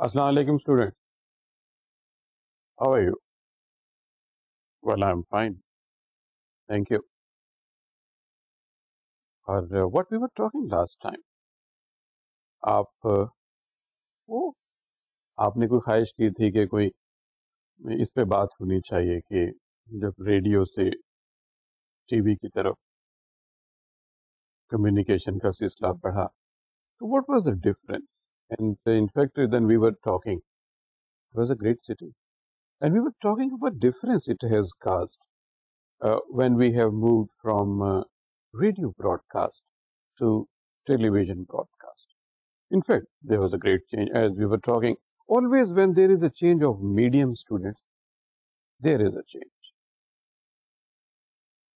Assalamu alaikum, student. How are you? Well, I'm fine. Thank you. اور what we were talking last time, آپ وہ آپ نے کوئی خواہش کی تھی کہ کوئی اس پہ بات ہونی چاہیے کہ جب ریڈیو سے ٹی وی کی طرف کمیونیکیشن کا سلسلہ بڑھا تو what was the difference? And in fact, then we were talking. It was a great city. And we were talking about difference it has caused when we have moved from radio broadcast to television broadcast. In fact, there was a great change as we were talking. Always when there is a change of medium, students, there is a change.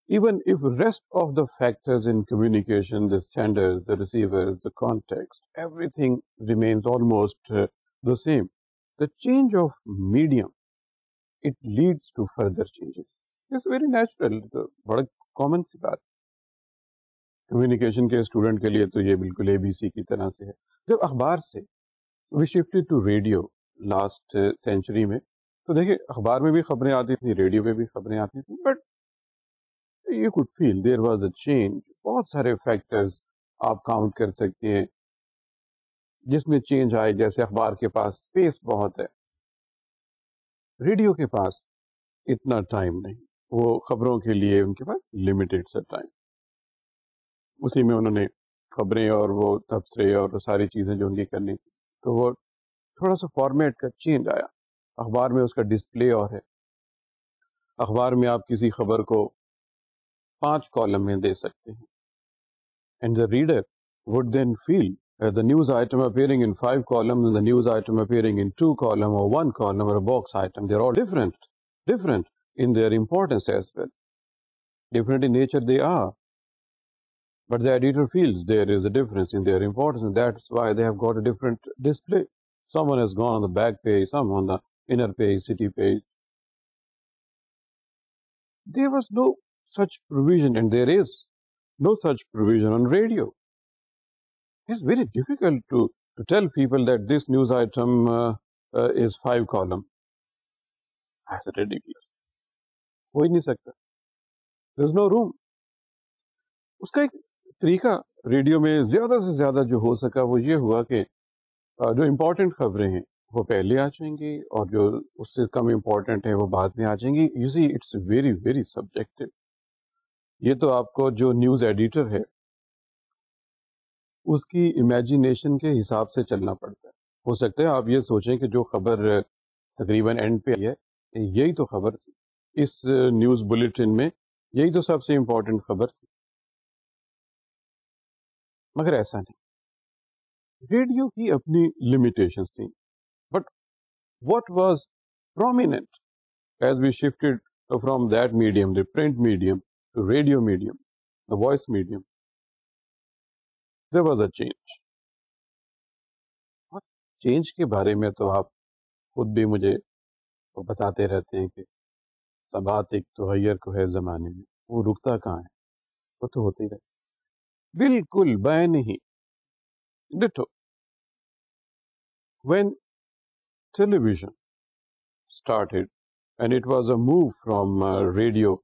Even if rest of the factors in communication, the senders, the receivers, the context, everything remains almost the same. The change of medium, it leads to further changes. It's very natural. تو بڑا common سی بات communication کے student کے لیے تو یہ بالکل اے B سی کی طرح سے ہے. جب اخبار سے we shifted to radio last century میں تو دیکھیں اخبار میں بھی خبریں آتی تھیں, ریڈیو میں بھی خبریں آتی تھیں, but you could feel there was a change. بہت سارے فیکٹرز آپ کاؤنٹ کر سکتے ہیں جس میں چینج آئے. جیسے اخبار کے پاس اسپیس بہت ہے, ریڈیو کے پاس اتنا ٹائم نہیں, وہ خبروں کے لیے ان کے پاس لمیٹڈ سا ٹائم, اسی میں انہوں نے خبریں اور وہ تبصرے اور ساری چیزیں جو ان کی کرنی تھی تو وہ تھوڑا سا فارمیٹ کا چینج آیا. اخبار میں اس کا ڈسپلے اور ہے. اخبار میں آپ کسی خبر کو 5 کالم میں دے سکتے ہیں, and the reader would then feel the news item appearing in 5 columns and the news item appearing in 2 column or 1 column or a box item, they're all different in their importance as well. Different in nature they are, but the editor feels there is a difference in their importance, and that's why they have got a different display. Someone has gone on the back page, some on the inner page, city page. There was no such provision, and there is no such provision on radio. It's very difficult to tell people that this news item is 5 column. That's ridiculous. ہو ہی نہیں سکتا. There's no room. اس کا ایک طریقہ radio میں زیادہ سے زیادہ جو ہو سکا وہ یہ ہوا کہ جو امپورٹنٹ خبریں ہیں وہ پہلے آ جائیں گی اور جو اس سے کم امپورٹنٹ ہیں وہ بعد میں آ جائیں گی. You see it's very very subjective. یہ تو آپ کو جو نیوز ایڈیٹر ہے اس کی امیجینیشن کے حساب سے چلنا پڑتا ہے. ہو سکتا ہے آپ یہ سوچیں کہ جو خبر تقریباً اینڈ پہ آئی ہے یہی تو خبر تھی, اس نیوز بلیٹن میں یہی تو سب سے امپورٹنٹ خبر تھی, مگر ایسا نہیں. ریڈیو کی اپنی لمیٹیشنز تھیں, but what was prominent as we shifted from that medium, the print medium to radio medium, the voice medium, there was a change. اور چینج کے بارے میں تو آپ خود بھی مجھے بتاتے رہتے ہیں کہ ثبات ایک تغیر کو ہے زمانے میں, وہ رکتا کہاں ہے, وہ تو ہوتے ہی رہتا. بالکل بین ہی ditto. when television started and it was a move from radio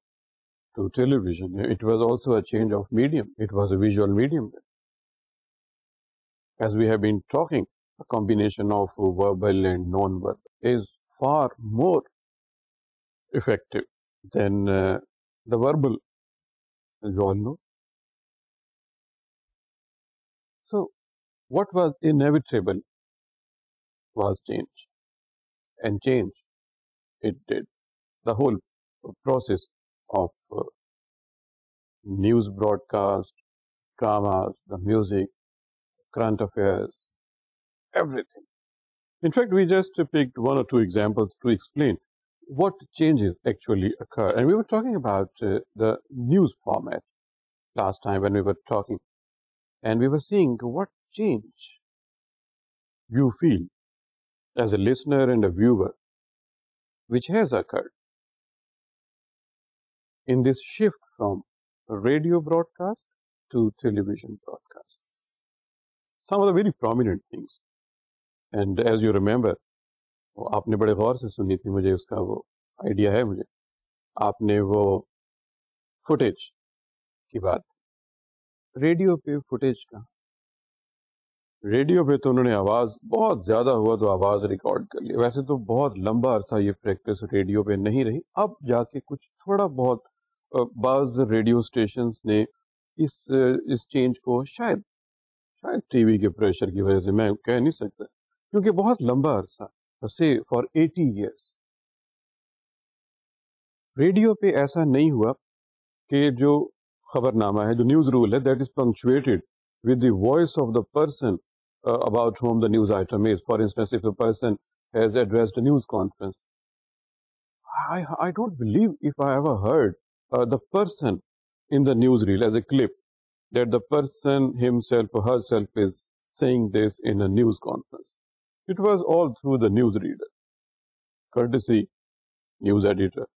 to television, it was also a change of medium. It was a visual medium. As we have been talking, a combination of verbal and non-verbal is far more effective than the verbal, as you all know. So what was inevitable was change, and change it did. The whole process of news broadcast, dramas, the music, current affairs, everything. In fact, we just picked 1 or 2 examples to explain what changes actually occur. And we were talking about the news format last time when we were talking, and we were seeing what change you feel as a listener and a viewer which has occurred in this shift from radio broadcast to television broadcast. Some of the very prominent things. And as you remember, آپ نے بڑے غور سے سنی تھی، مجھے اس کا وہ idea ہے مجھے. آپ نے وہ فوٹیج کی بات، ریڈیو پہ فوٹیج کا، ریڈیو پہ تو انہوں نے آواز بہت زیادہ ہوا تو آواز ریکارڈ کر لی. ویسے تو بہت لمبا عرصہ یہ پریکٹس ریڈیو پہ نہیں رہی، اب جا کے کچھ تھوڑا بہت بعض ریڈیو اسٹیشنز نے اس چینج کو شاید ٹی وی کے پریشر کی وجہ سے، میں کہہ نہیں سکتا، کیونکہ بہت لمبا عرصہ سے فار 80 ایئرس ریڈیو پہ ایسا نہیں ہوا کہ جو خبر نامہ ہے، جو نیوز رول ہے، that is punctuated with the voice of the person about whom the news item is. For instance, if a person has addressed a news conference, I don't believe if I ever heard the person in the newsreel as a clip that the person himself or herself is saying this in a news conference. It was all through the newsreader, courtesy news editor.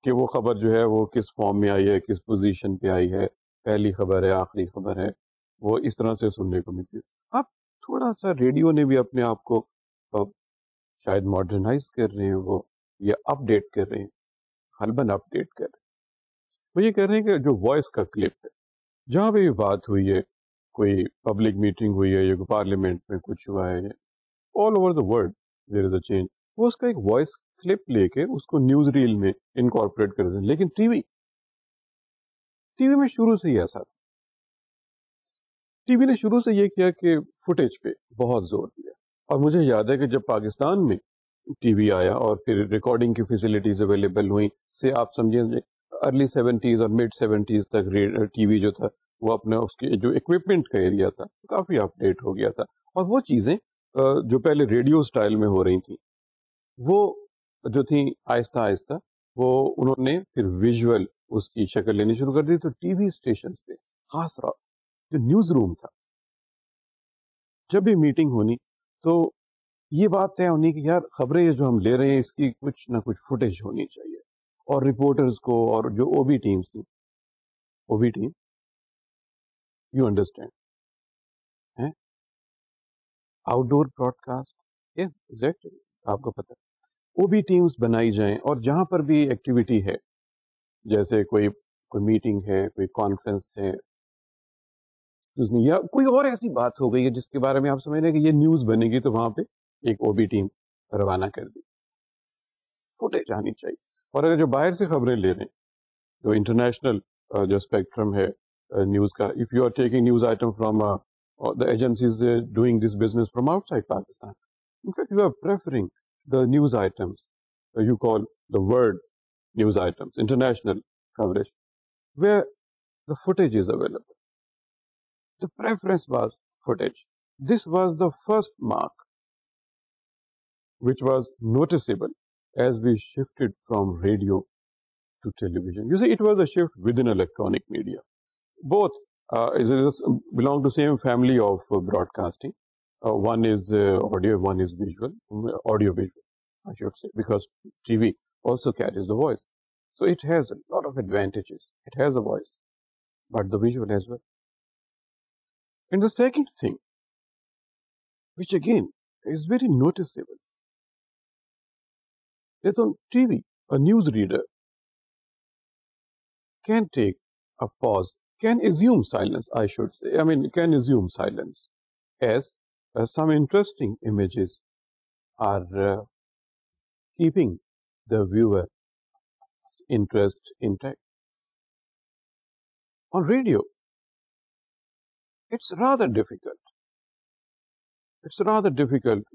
کہ وہ خبر جو ہے وہ کس form میں آئی ہے، کس پوزیشن پہ آئی ہے، پہلی خبر ہے، آخری خبر ہے، وہ اس طرح سے سننے کو ملتی ہے. اب تھوڑا سا ریڈیو نے بھی اپنے آپ کو شاید ماڈرنائز کر رہے ہیں وہ، یا اپ ڈیٹ کر رہے ہیں، غالباً اپ ڈیٹ کر رہے ہیں. وہ یہ کہہ رہے ہیں کہ جو وائس کا کلپ ہے، جہاں پہ بھی بات ہوئی ہے، کوئی پبلک میٹنگ ہوئی ہے یا کوئی پارلیمنٹ میں کچھ ہوا ہے، all over the world there is a change, وہ اس کا ایک وائس کلپ لے کے اس کو نیوز ریل میں انکارپوریٹ کر دیں. لیکن ٹی وی میں شروع سے ہی ایسا تھا. ٹی وی نے شروع سے یہ کیا کہ فوٹیج پہ بہت زور دیا. اور مجھے یاد ہے کہ جب پاکستان میں ٹی وی آیا اور پھر ریکارڈنگ کی فیسلٹیز اویلیبل ہوئیں، سے آپ سمجھیں ارلی 70s اور مڈ 70s تک ٹی وی جو تھا وہ اپنے اس کے جو اکوپمنٹ کا ایریا تھا کافی اپ ڈیٹ ہو گیا تھا. اور وہ چیزیں جو پہلے ریڈیو سٹائل میں ہو رہی تھیں، وہ جو تھیں آہستہ آہستہ وہ انہوں نے پھر ویژول اس کی شکل لینی شروع کر دی. تو ٹی وی اسٹیشن پہ خاص طور جو نیوز روم تھا، جب بھی میٹنگ ہونی تو یہ بات طے ہونی کہ یار خبریں جو ہم لے رہے ہیں اس کی کچھ نہ کچھ فوٹیج ہونی چاہیے. اور رپورٹرز کو، اور جو او بی ٹیمز تھیں، O B team, you understand, outdoor broadcast, exactly آپ کو پتہ، او بی ٹیمز بنائی جائیں. اور جہاں پر بھی ایکٹیویٹی ہے، جیسے کوئی میٹنگ ہے، کوئی کانفرنس ہے، یا کوئی اور ایسی بات ہو گئی ہے جس کے بارے میں آپ سمجھ رہے ہیں کہ یہ نیوز بنے گی، تو وہاں پہ ایک او بی ٹیم روانہ کر دی. فوٹیج آنی چاہیے. اور اگر جو باہر سے خبریں لے رہے ہیں، جو انٹرنیشنل جو اسپیکٹرم ہے نیوز کا، if you are taking news item from the agencies doing this business from outside Pakistan. In fact, you are preferring the news items you call the world news items, international coverage, where the footage is available. The preference was footage. This was the first mark which was noticeable as we shifted from radio to television. You see, it was a shift within electronic media. Both belong to same family of broadcasting. One is audio, one is visual, audio visual, I should say, because TV also carries the voice. So it has a lot of advantages. It has a voice, but the visual as well. And the second thing, which again is very noticeable, is on TV, a news reader can take a pause, can assume silence, I should say. Can assume silence as some interesting images are keeping the viewer interest intact. On radio, it's rather difficult.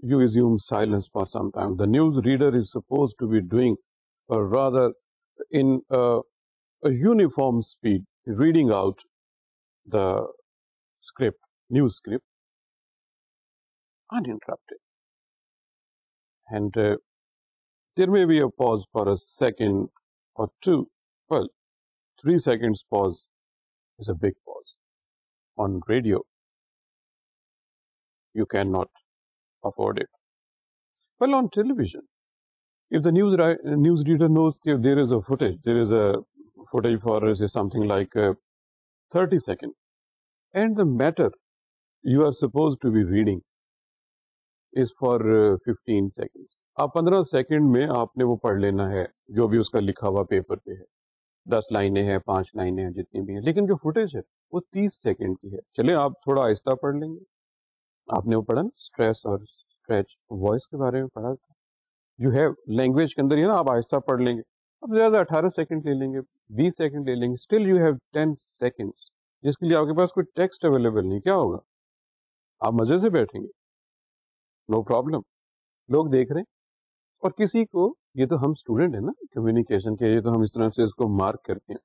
You assume silence for some time. The news reader is supposed to be doing rather in a uniform speed, reading out the script, news script, uninterrupted. And there may be a pause for a second or two. Well, 3 seconds pause is a big pause. On radio, you cannot afford it. Well, on television, if the news reader knows that there is a footage for say something like 30 seconds, and the matter you are supposed to be reading is for 15 seconds. آپ 15 second میں آپ نے وہ پڑھ لینا ہے جو بھی اس کا لکھا ہوا پیپر پہ ہے. 10 لائنیں ہیں، 5 لائنیں ہیں، جتنی بھی ہیں. لیکن جو فوٹیج ہے وہ 30 سیکنڈ کی ہے. چلے آپ تھوڑا آہستہ پڑھ لیں گے. آپ نے وہ پڑھا نا اسٹریس اور اسٹریچ وائس کے بارے میں پڑھا تھا. جو ہے لینگویج کے اندر ہی نا آپ آہستہ پڑھ لیں گے. اب زیادہ 18 سیکنڈ لے لیں گے، 20 سیکنڈ لے لیں گے. اسٹل یو ہیو 10 سیکنڈس جس کے لیے آپ کے پاس کوئی ٹیکسٹ اویلیبل نہیں. کیا ہوگا؟ آپ مزے سے بیٹھیں گے، نو پرابلم. لوگ دیکھ رہے ہیں. اور کسی کو، یہ تو ہم اسٹوڈنٹ ہیں نا کمیونیکیشن کے، یہ تو ہم اس طرح سے اس کو مارک کرتے ہیں.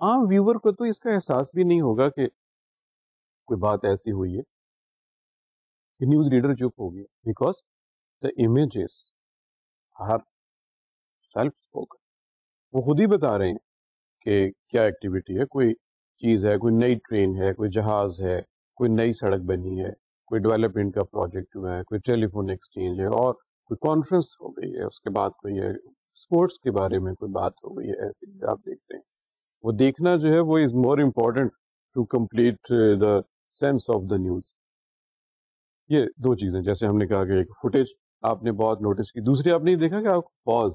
عام ویور کو تو اس کا احساس بھی نہیں ہوگا کہ کوئی بات ایسی ہوئی ہے کہ نیوز ریڈر چپ ہو گیا. Because the images are self spoken. وہ خود ہی بتا رہے ہیں کہ کیا ایکٹیویٹی ہے، کوئی چیز ہے، کوئی نئی ٹرین ہے، کوئی جہاز ہے، کوئی نئی سڑک بنی ہے، کوئی ڈیولپمنٹ کا پروجیکٹ ہوا ہے، کوئی ٹیلی فون ایکسچینج ہے، اور کوئی کانفرنس ہو گئی ہے. اس کے بعد کوئی ہے اسپورٹس کے بارے میں کوئی بات ہو گئی ہے. ایسے ہی آپ دیکھتے ہیں. وہ دیکھنا جو ہے وہ is more important to complete the sense of the news. یہ دو چیزیں جیسے ہم نے کہا کہ ایک فوٹیج آپ نے بہت نوٹس کی. دوسری آپ نے دیکھا کہ آپ کو پاز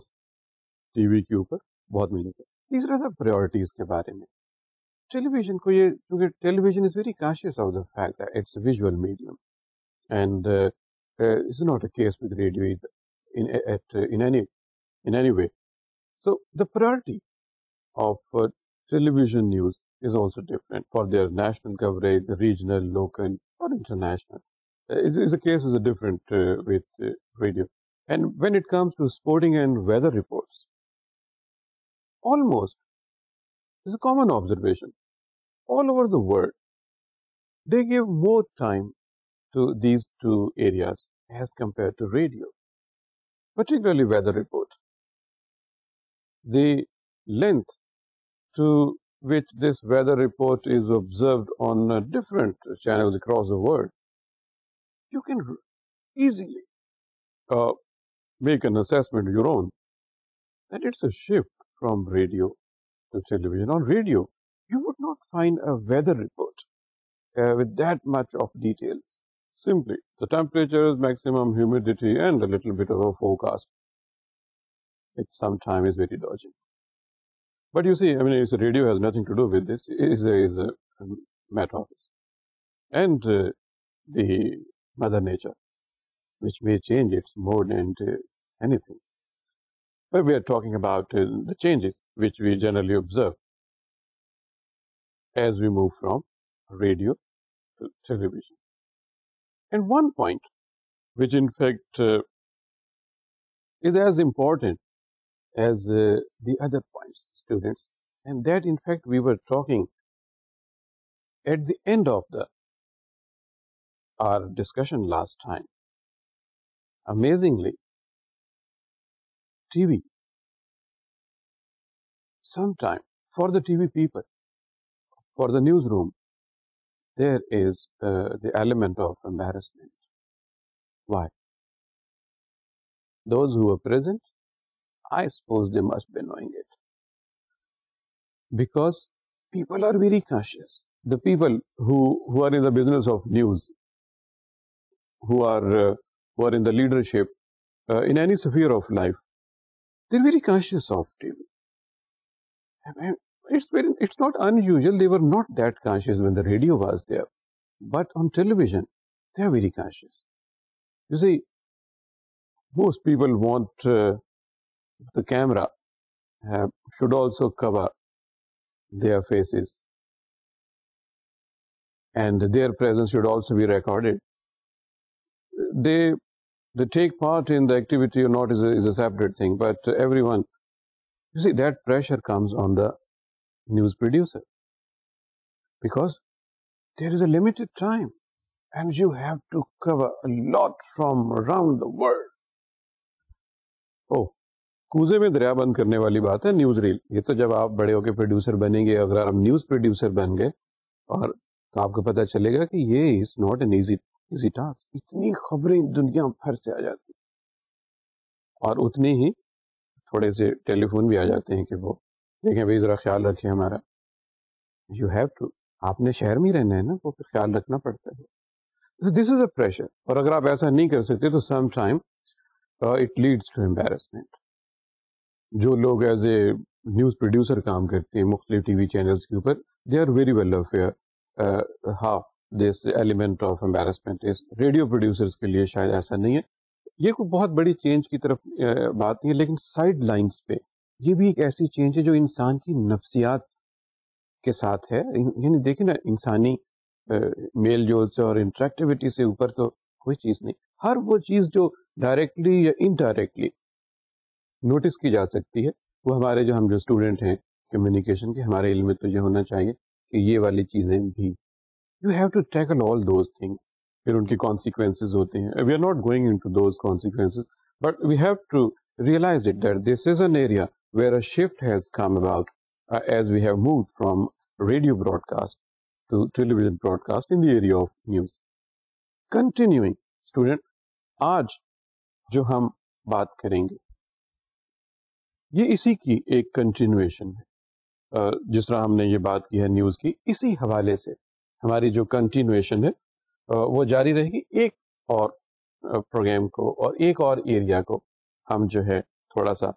ٹی وی کے اوپر بہت ملے تھے. تیسرا تھا پریورٹیز کے بارے میں. ٹیلی ویژن کو یہ کیونکہ television is very conscious of the fact that it's a visual medium and it's not a case with radio in any way. So the priority of television news is also different for their national coverage, the regional, local, or international. The case is a different with radio. And when it comes to sporting and weather reports, almost is a common observation all over the world. They give more time to these two areas as compared to radio, particularly weather reports. The length to which this weather report is observed on different channels across the world, you can easily make an assessment of your own that it's a shift from radio to television. On radio, you would not find a weather report with that much of details. Simply the temperatures, maximum humidity, and a little bit of a forecast. It sometimes is very dodgy. But you see, I mean, radio has nothing to do with this. It is a matter of this. And the Mother Nature, which may change its mode and anything. But we are talking about the changes which we generally observe as we move from radio to television. And one point which in fact is as important as the other points, students, and that in fact we were talking at the end of our discussion last time. Amazingly, TV, sometime for the TV people, for the newsroom, there is the element of embarrassment. Why? Those who are present, I suppose they must be knowing it. Because people are very conscious. The people who are in the business of news, who are in the leadership in any sphere of life, they're very conscious of TV. It's not unusual. They were not that conscious when the radio was there. But on television, they are very conscious. You see, most people want the camera should also cover their faces, and their presence should also be recorded. They take part in the activity or not is a separate thing, but everyone, you see, that pressure comes on the news producer because there is a limited time and you have to cover a lot from around the world. Oh, کوزے میں دریا بند کرنے والی بات ہے news rail. یہ تو جب آپ بڑے ہو کے پروڈیوسر بنیں گے، اگر آپ نیوز پروڈیوسر بن گئے اور تو آپ کو پتہ چلے گا کہ یہ is not an easy task. اتنی خبریں دنیا بھر سے آ جاتی اور اتنی ہی تھوڑے سے ٹیلی فون بھی آ جاتے ہیں کہ وہ دیکھیں بھائی ذرا خیال رکھیں ہمارا. You have to. آپ نے شہر میں ہی رہنا ہے نا، وہ پھر خیال رکھنا پڑتا ہے. This is a pressure. اور اگر آپ ایسا نہیں کر سکتے تو some time it leads to embarrassment. جو لوگ ایز اے نیوز پروڈیوسر کام کرتے ہیں مختلف ٹی وی چینلس کے اوپر, they are very well aware how this element of embarrassment is. Radio producers کے لیے شاید ایسا نہیں ہے. یہ کوئی بہت بڑی چینج کی طرف بات نہیں ہے, لیکن سائڈ لائنس پہ یہ بھی ایک ایسی چینج ہے جو انسان کی نفسیات کے ساتھ ہے. یعنی دیکھیں نا, انسانی میل جول سے اور انٹریکٹیوٹی سے اوپر تو کوئی چیز نہیں. ہر وہ چیز جو ڈائریکٹلی یا انڈائریکٹلی نوٹس کی جا سکتی ہے, وہ ہمارے جو اسٹوڈنٹ ہیں کمیونیکیشن کے, ہمارے علم میں تو یہ ہونا چاہیے کہ یہ والی چیزیں بھی you have to tackle all those things. پھر ان کی کانسیکوینسز ہوتے ہیں. We are not going into those consequences, but we have to realise it that this is an area where a shift has come about as we have moved from radio broadcast to television broadcast in the area of news. Continuing student, آج جو ہم بات کریں گے یہ اسی کی ایک کنٹینویشن ہے. جس طرح ہم نے یہ بات کی ہے نیوز کی, اسی حوالے سے ہماری جو کنٹینویشن ہے وہ جاری رہے گی. ایک اور پروگرام کو اور ایک اور ایریا کو ہم جو ہے تھوڑا سا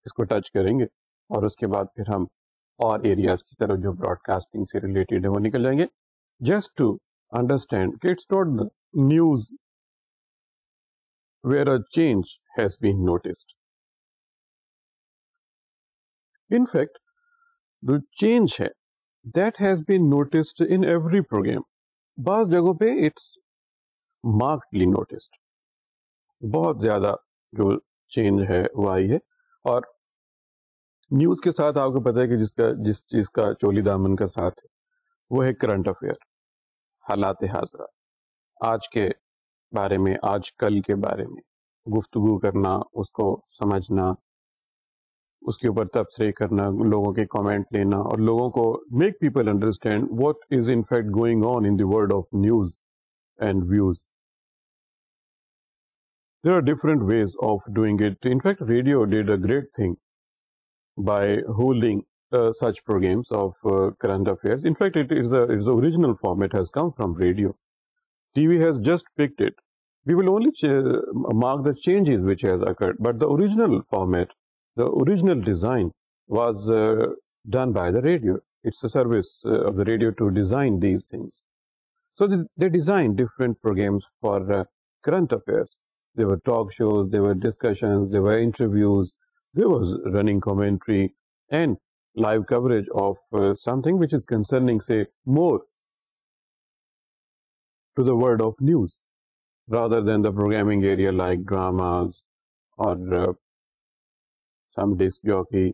اس کو ٹچ کریں گے, اور اس کے بعد پھر ہم اور ایریاز کی طرف جو براڈ کاسٹنگ سے ریلیٹڈ ہے وہ نکل جائیں گے. جسٹ ٹو انڈرسٹینڈ کہ it's not the news where a change has been noticed. In fact, the change ہے that has been noticed in every program. بعض جگہوں پہ it's markedly noticed. بہت زیادہ جو چینج ہے وہ آئی ہے. اور نیوز کے ساتھ آپ کو پتہ ہے کہ جس چیز کا چولی دامن کا ساتھ ہے وہ ہے کرنٹ افیئر, حالات حاضرہ, آج کے بارے میں, آج کل کے بارے میں گفتگو کرنا, اس کو سمجھنا, اس کے اوپر تبصرے کرنا, لوگوں کے کامنٹ لینا, اور لوگوں کو make people understand what is in fact going on in the world of news and views. There are different ways of doing it. In fact, radio did a great thing by holding such programs of current affairs. In fact, its original format has come from radio. TV has just picked it. We will only mark the changes which has occurred, but the original format, the original design was done by the radio. It's a service of the radio to design these things. So they designed different programs for current affairs. There were talk shows, there were discussions, there were interviews, there was running commentary and live coverage of something which is concerning, say, more to the world of news rather than the programming area like dramas or some disc jockey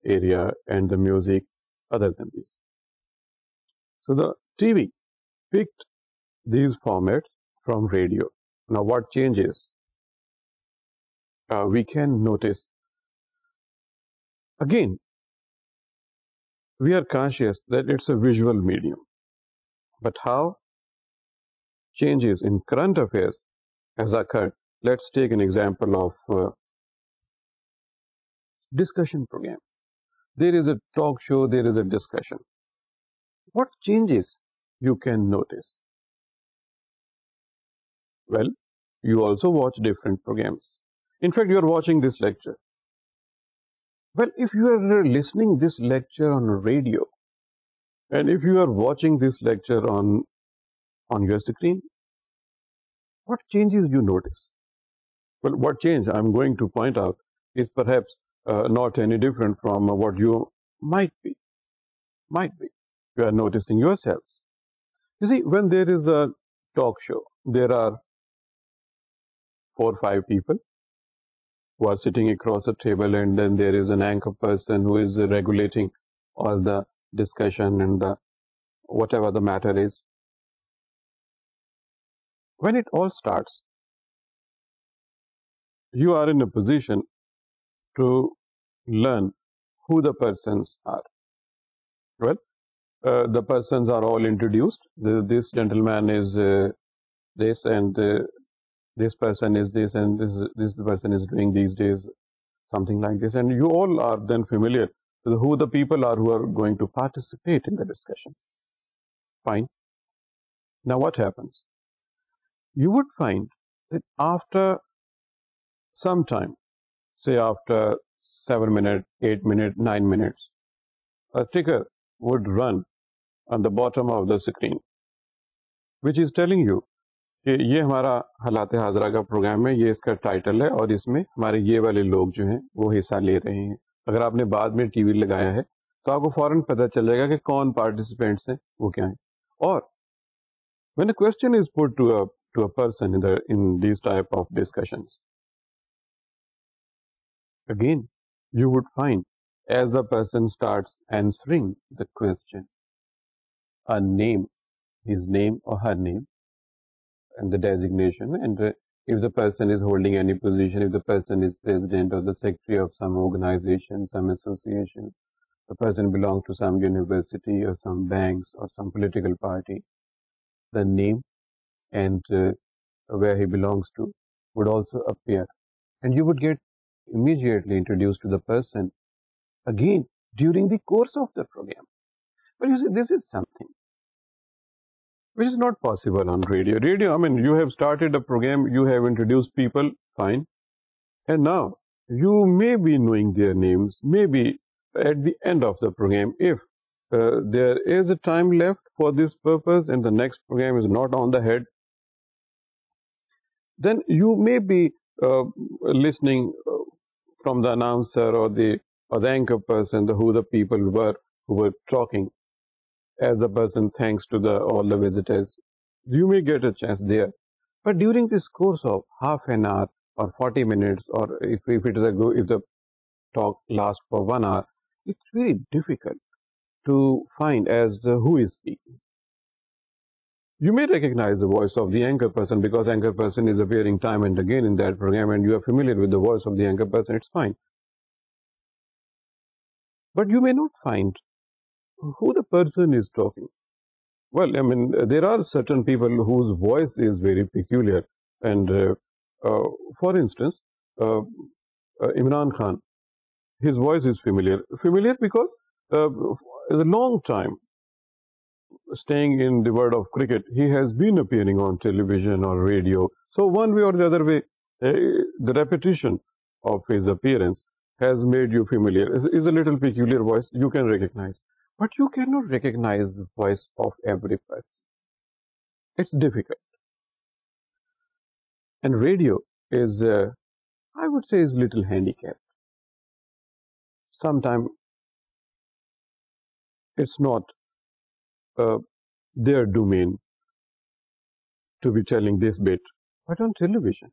area and the music other than this. So the TV picked these formats from radio. Now what changes? We can notice. Again, we are conscious that it's a visual medium. But how changes in current affairs has occurred? Let's take an example of discussion programs. There is a talk show, there is a discussion. What changes you can notice? Well, you also watch different programs. In fact, you are watching this lecture. Well, if you are listening this lecture on radio, and if you are watching this lecture on your screen, what changes you notice? Well, what change I'm going to point out is perhaps not any different from what you might be. You are noticing yourselves. You see, when there is a talk show, there are 4 or 5 people who are sitting across a table, and then there is an anchor person who is regulating all the discussion and the whatever the matter is. When it all starts, you are in a position to learn who the persons are. Well, the persons are all introduced. This gentleman is this, and this person is this, and this person is doing these days something like this, and you all are then familiar with who the people are who are going to participate in the discussion. Fine. Now what happens? you would find that after some time, say after 7 minutes, 8 minutes, 9 minutes, a ticker would run on the bottom of the screen, which is telling you کہ یہ ہمارا حالات حاضرہ کا programme ہے, یہ اس کا title ہے, اور اس میں ہمارے یہ والے لوگ جو ہیں وہ حصہ لے رہے ہیں. اگر آپ نے بعد میں ٹی وی لگایا ہے تو آپ کو فوراً پتہ چل جائے گا کہ کون پارٹیسپینٹس ہیں, وہ کیا ہیں. اور when a question is put to a person in these type of discussions, again you would find as the person starts answering the question, a name, his name or her name, and the designation, and if the person is holding any position, if the person is president or the secretary of some organization, some association, the person belongs to some university or some banks or some political party, the name and where he belongs to would also appear, and you would get immediately introduced to the person again during the course of the program. But you see, this is something which is not possible on radio. Radio, I mean, you have started a program, you have introduced people, fine, and now you may be knowing their names, maybe at the end of the program, if there is a time left for this purpose and the next program is not on the head, then you may be listening from the announcer or the anchor person, who the people were who were talking as the person thanks to all the visitors. You may get a chance there. But during this course of half an hour or 40 minutes, or if the talk lasts for 1 hour, it's very difficult to find as who is speaking. You may recognize the voice of the anchor person because anchor person is appearing time and again in that program, and you are familiar with the voice of the anchor person, it's fine. But you may not find who the person is talking. Well, I mean, there are certain people whose voice is very peculiar. And for instance, Imran Khan, his voice is familiar. Familiar because it's a long time staying in the world of cricket, he has been appearing on television or radio. So one way or the other way, the repetition of his appearance has made you familiar. Is a little peculiar voice you can recognize. But you cannot recognize the voice of every person. It's difficult. And radio is, I would say, is little handicapped. Sometimes it's not their domain to be telling this bit. But on television,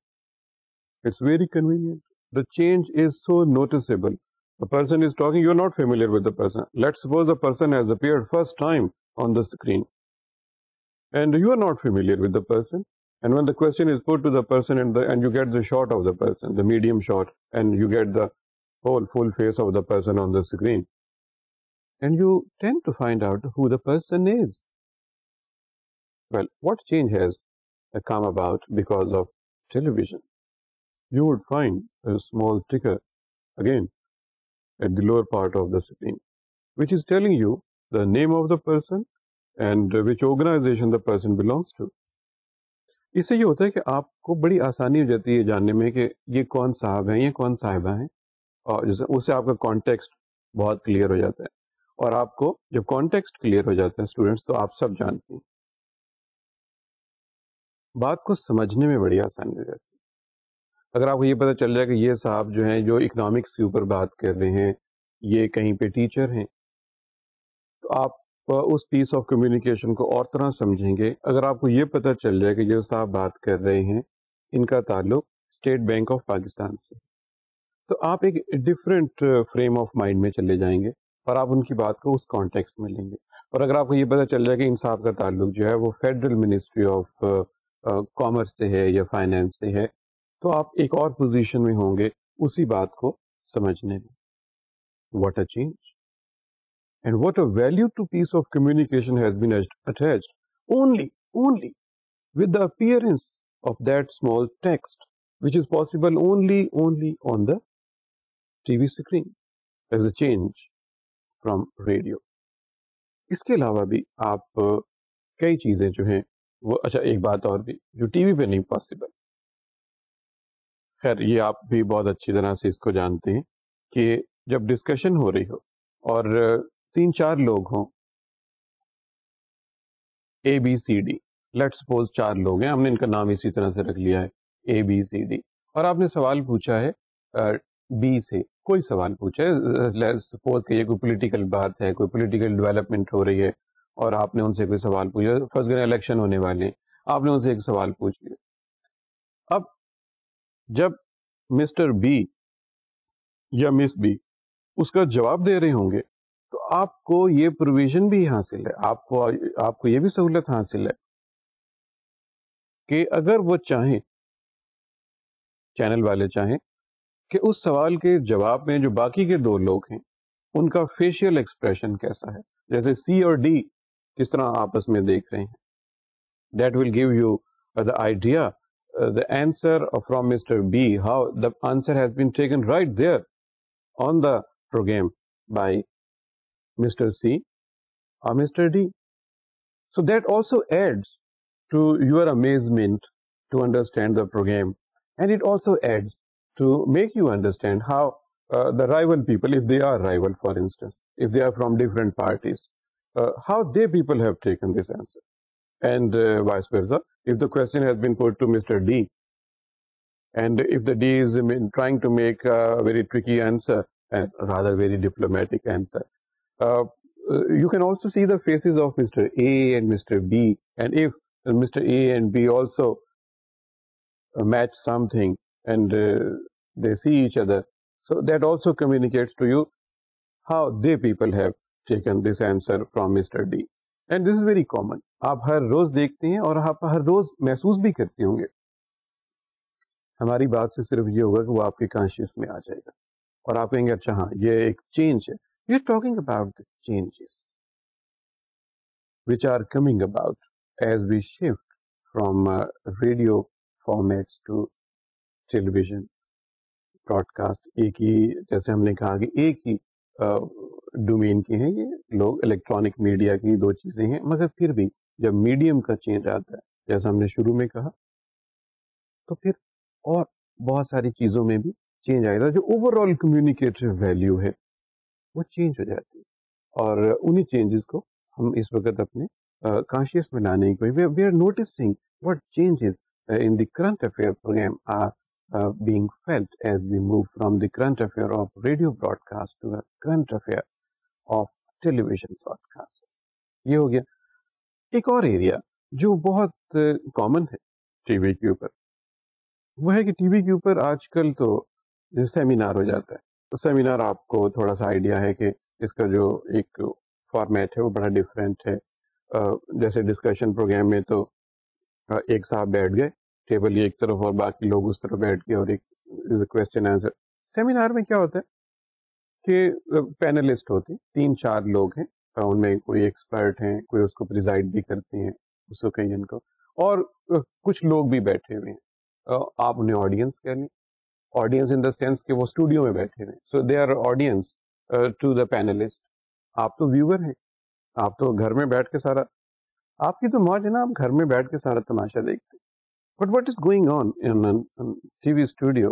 it's very convenient. The change is so noticeable. The person is talking, you're not familiar with the person. Let's suppose the person has appeared first time on the screen, and you are not familiar with the person. And when the question is put to the person, and you get the shot of the person, the medium shot, and you get the whole full face of the person on the screen, and you tend to find out who the person is. Well, what change has come about because of television? You would find a small ticker again at the lower part of the screen, which is telling you the name of the person and which organization the person belongs to. اس سے یہ ہوتا ہے کہ آپ کو بڑی آسانی ہو جاتی ہے جاننے میں کہ یہ کون صاحب ہیں, یہ کون صاحبہ ہیں, اور اس سے آپ کا کانٹیکسٹ بہت کلیئر ہو جاتا ہے. اور آپ کو جب کانٹیکسٹ کلیئر ہو جاتا ہے اسٹوڈینٹس, تو آپ سب جانتے ہیں, بات کو سمجھنے میں بڑی آسانی ہو جاتی ہے. اگر آپ کو یہ پتہ چل جائے کہ یہ صاحب جو ہیں جو اکنامکس کے اوپر بات کر رہے ہیں, یہ کہیں پہ ٹیچر ہیں, تو آپ اس پیس آف کمیونیکیشن کو اور طرح سمجھیں گے. اگر آپ کو یہ پتہ چل جائے کہ جو صاحب بات کر رہے ہیں ان کا تعلق اسٹیٹ بینک آف پاکستان سے, تو آپ ایک ڈفرینٹ فریم آف مائنڈ میں چلے جائیں گے اور آپ ان کی بات کو اس کانٹیکسٹ میں لیں گے. اور اگر آپ کو یہ پتہ چل جائے کہ ان صاحب کا تعلق جو ہے وہ فیڈرل منسٹری آف کامرس سے ہے یا فائنینس سے ہے, تو آپ ایک اور پوزیشن میں ہوں گے اسی بات کو سمجھنے میں. What a change! And what a value to piece of communication has been attached only with the appearance of that small text, which is possible only on the TV screen as a change from radio. اس کے علاوہ بھی آپ کئی چیزیں جو ہیں وہ اچھا ایک بات اور بھی جو ٹی وی پہ نہیں پاسبل. خیر یہ آپ بھی بہت اچھی طرح سے اس کو جانتے ہیں کہ جب ڈسکشن ہو رہی ہو اور 3-4 لوگ ہوں, A B C D, let suppose 4 لوگ ہیں, ہم نے ان کا نام اسی طرح سے رکھ لیا ہے اے بی سی ڈی, اور آپ نے سوال پوچھا ہے بی سے, کوئی سوال پوچھا ہے, لیٹ سپوز کہ یہ کوئی پولیٹیکل بات ہے, کوئی پولیٹیکل ڈیولپمنٹ ہو رہی ہے, اور آپ نے ان سے کوئی سوال پوچھا, فرض کریں الیکشن ہونے والے ہیں, آپ نے ان سے ایک سوال پوچھ لیا. اب جب مسٹر بی یا مس بی اس کا جواب دے رہے ہوں گے تو آپ کو یہ پروویژن بھی حاصل ہے, آپ کو یہ بھی سہولت حاصل ہے کہ اگر وہ چاہیں, چینل والے چاہیں کہ اس سوال کے جواب میں جو باقی کے 2 لوگ ہیں ان کا فیشیل ایکسپریشن کیسا ہے, جیسے سی اور ڈی کس طرح آپس میں دیکھ رہے ہیں, that will give you the idea, the answer from Mr. B, how the answer has been taken right there on the program by Mr. C or Mr. D. So that also adds to your amazement to understand the program, and it also adds to make you understand how the rival people, if they are rival, for instance, if they are from different parties, how they people have taken this answer, and vice versa. If the question has been put to Mr. D, and if the D is trying to make a very tricky answer, and rather very diplomatic answer, uh, you can also see the faces of Mr. A and Mr. B, and if Mr. A and B also match something and they see each other, so that also communicates to you how they people have taken this answer from Mr. D. And this is very common. آپ ہر روز دیکھتے ہیں اور آپ ہر روز محسوس بھی کرتے ہوں گے. ہماری بات سے صرف یہ ہوگا کہ وہ آپ کے کانشیس میں آ جائے گا اور آپ کہیں گے اچھا ہاں یہ ایک چینج ہے. We are talking about the changes which are coming about as we shift from radio formats to television broadcast. ایک ہی, جیسے ہم نے کہا کہ ایک ہی ڈومین کے ہیں یہ لوگ, الیکٹرانک میڈیا کی 2 چیزیں ہیں, مگر پھر بھی جب میڈیم کا چینج آتا ہے جیسا ہم نے شروع میں کہا تو پھر اور بہت ساری چیزوں میں بھی چینج آئے گا. جو اوور آل کمیونیکیٹو ویلیو ہے وہ چینج ہو جاتی ہے, اور انہی چینجز کو ہم اس وقت اپنے کانشیس میں لانے کی کوئی, we are noticing what changes in the current affair program are being felt as we move from the current affair of radio broadcast to the current affair of television broadcast. یہ ہو گیا. ایک اور area جو بہت common ہے T V کے اوپر, وہ ہے کہ ٹی وی کے اوپر آج کل تو سیمینار ہو جاتا ہے. تو سیمینار آپ کو تھوڑا سا آئیڈیا ہے کہ اس کا جو ایک فارمیٹ ہے وہ بڑا ڈفرینٹ ہے. جیسے ڈسکشن پروگرام میں تو ایک صاحب بیٹھ گئے, ٹیبل ایک طرف اور باقی لوگ اس طرف بیٹھ گئے اور ایک کوشچن آنسر. سیمینار میں کیا ہوتا ہے کہ پینلسٹ ہوتے ہیں, 3-4 لوگ ہیں, ان میں کوئی ایکسپرٹ ہیں, کوئی اس کو پریزائڈ بھی کرتے ہیں اس اوکیزن کو, اور کچھ لوگ بھی بیٹھے ہوئے ہیں. آپ انہیں آڈینس کہہ لیں, آڈینس ان دا سینس کہ وہ اسٹوڈیو میں بیٹھے ہوئے ہیں. So they are audience to the panellist. آپ تو ویور ہیں, آپ تو گھر میں بیٹھ کے سارا, آپ کی تو موج ہے نا, آپ گھر میں بیٹھ کے سارا تماشا دیکھتے ہیں. But what is going on in T V studio,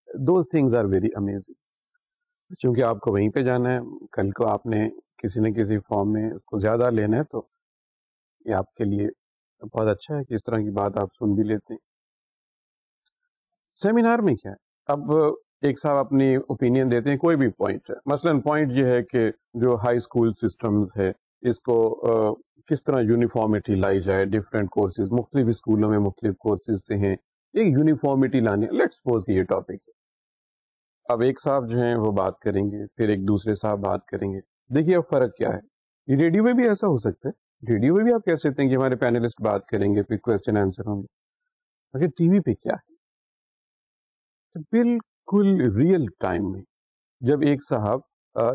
those things are very amazing. چونکہ آپ کو وہیں پہ جانا ہے, کل کو آپ نے کسی نہ کسی فارم میں اس کو زیادہ لینا ہے تو یہ آپ کے لیے بہت اچھا ہے کہ اس طرح کی بات آپ سن بھی لیتے ہیں. سیمینار میں کیا ہے, اب ایک صاحب اپنی اوپینین دیتے ہیں, کوئی بھی پوائنٹ ہے, مثلا پوائنٹ یہ ہے کہ جو ہائی اسکول سسٹمز ہے اس کو کس طرح یونیفارمٹی لائی جائے, ڈفرینٹ کورسز مختلف اسکولوں میں مختلف کورسز سے ہیں, ایک یونیفارمٹی لانی. لیٹ سپوز کہ یہ ٹاپک ہے. اب ایک صاحب جو ہیں وہ بات کریں گے, پھر ایک دوسرے صاحب بات کریں گے. دیکھیے اب فرق کیا ہے, یہ ریڈیو میں بھی ایسا ہو سکتا ہے, ریڈیو میں بھی آپ کہہ سکتے ہیں کہ ہمارے پینلسٹ بات کریں گے, پھر کوشچن آنسر ہوں گے. اگر ٹی وی پہ کیا ہے, بالکل ریئل ٹائم میں جب ایک صاحب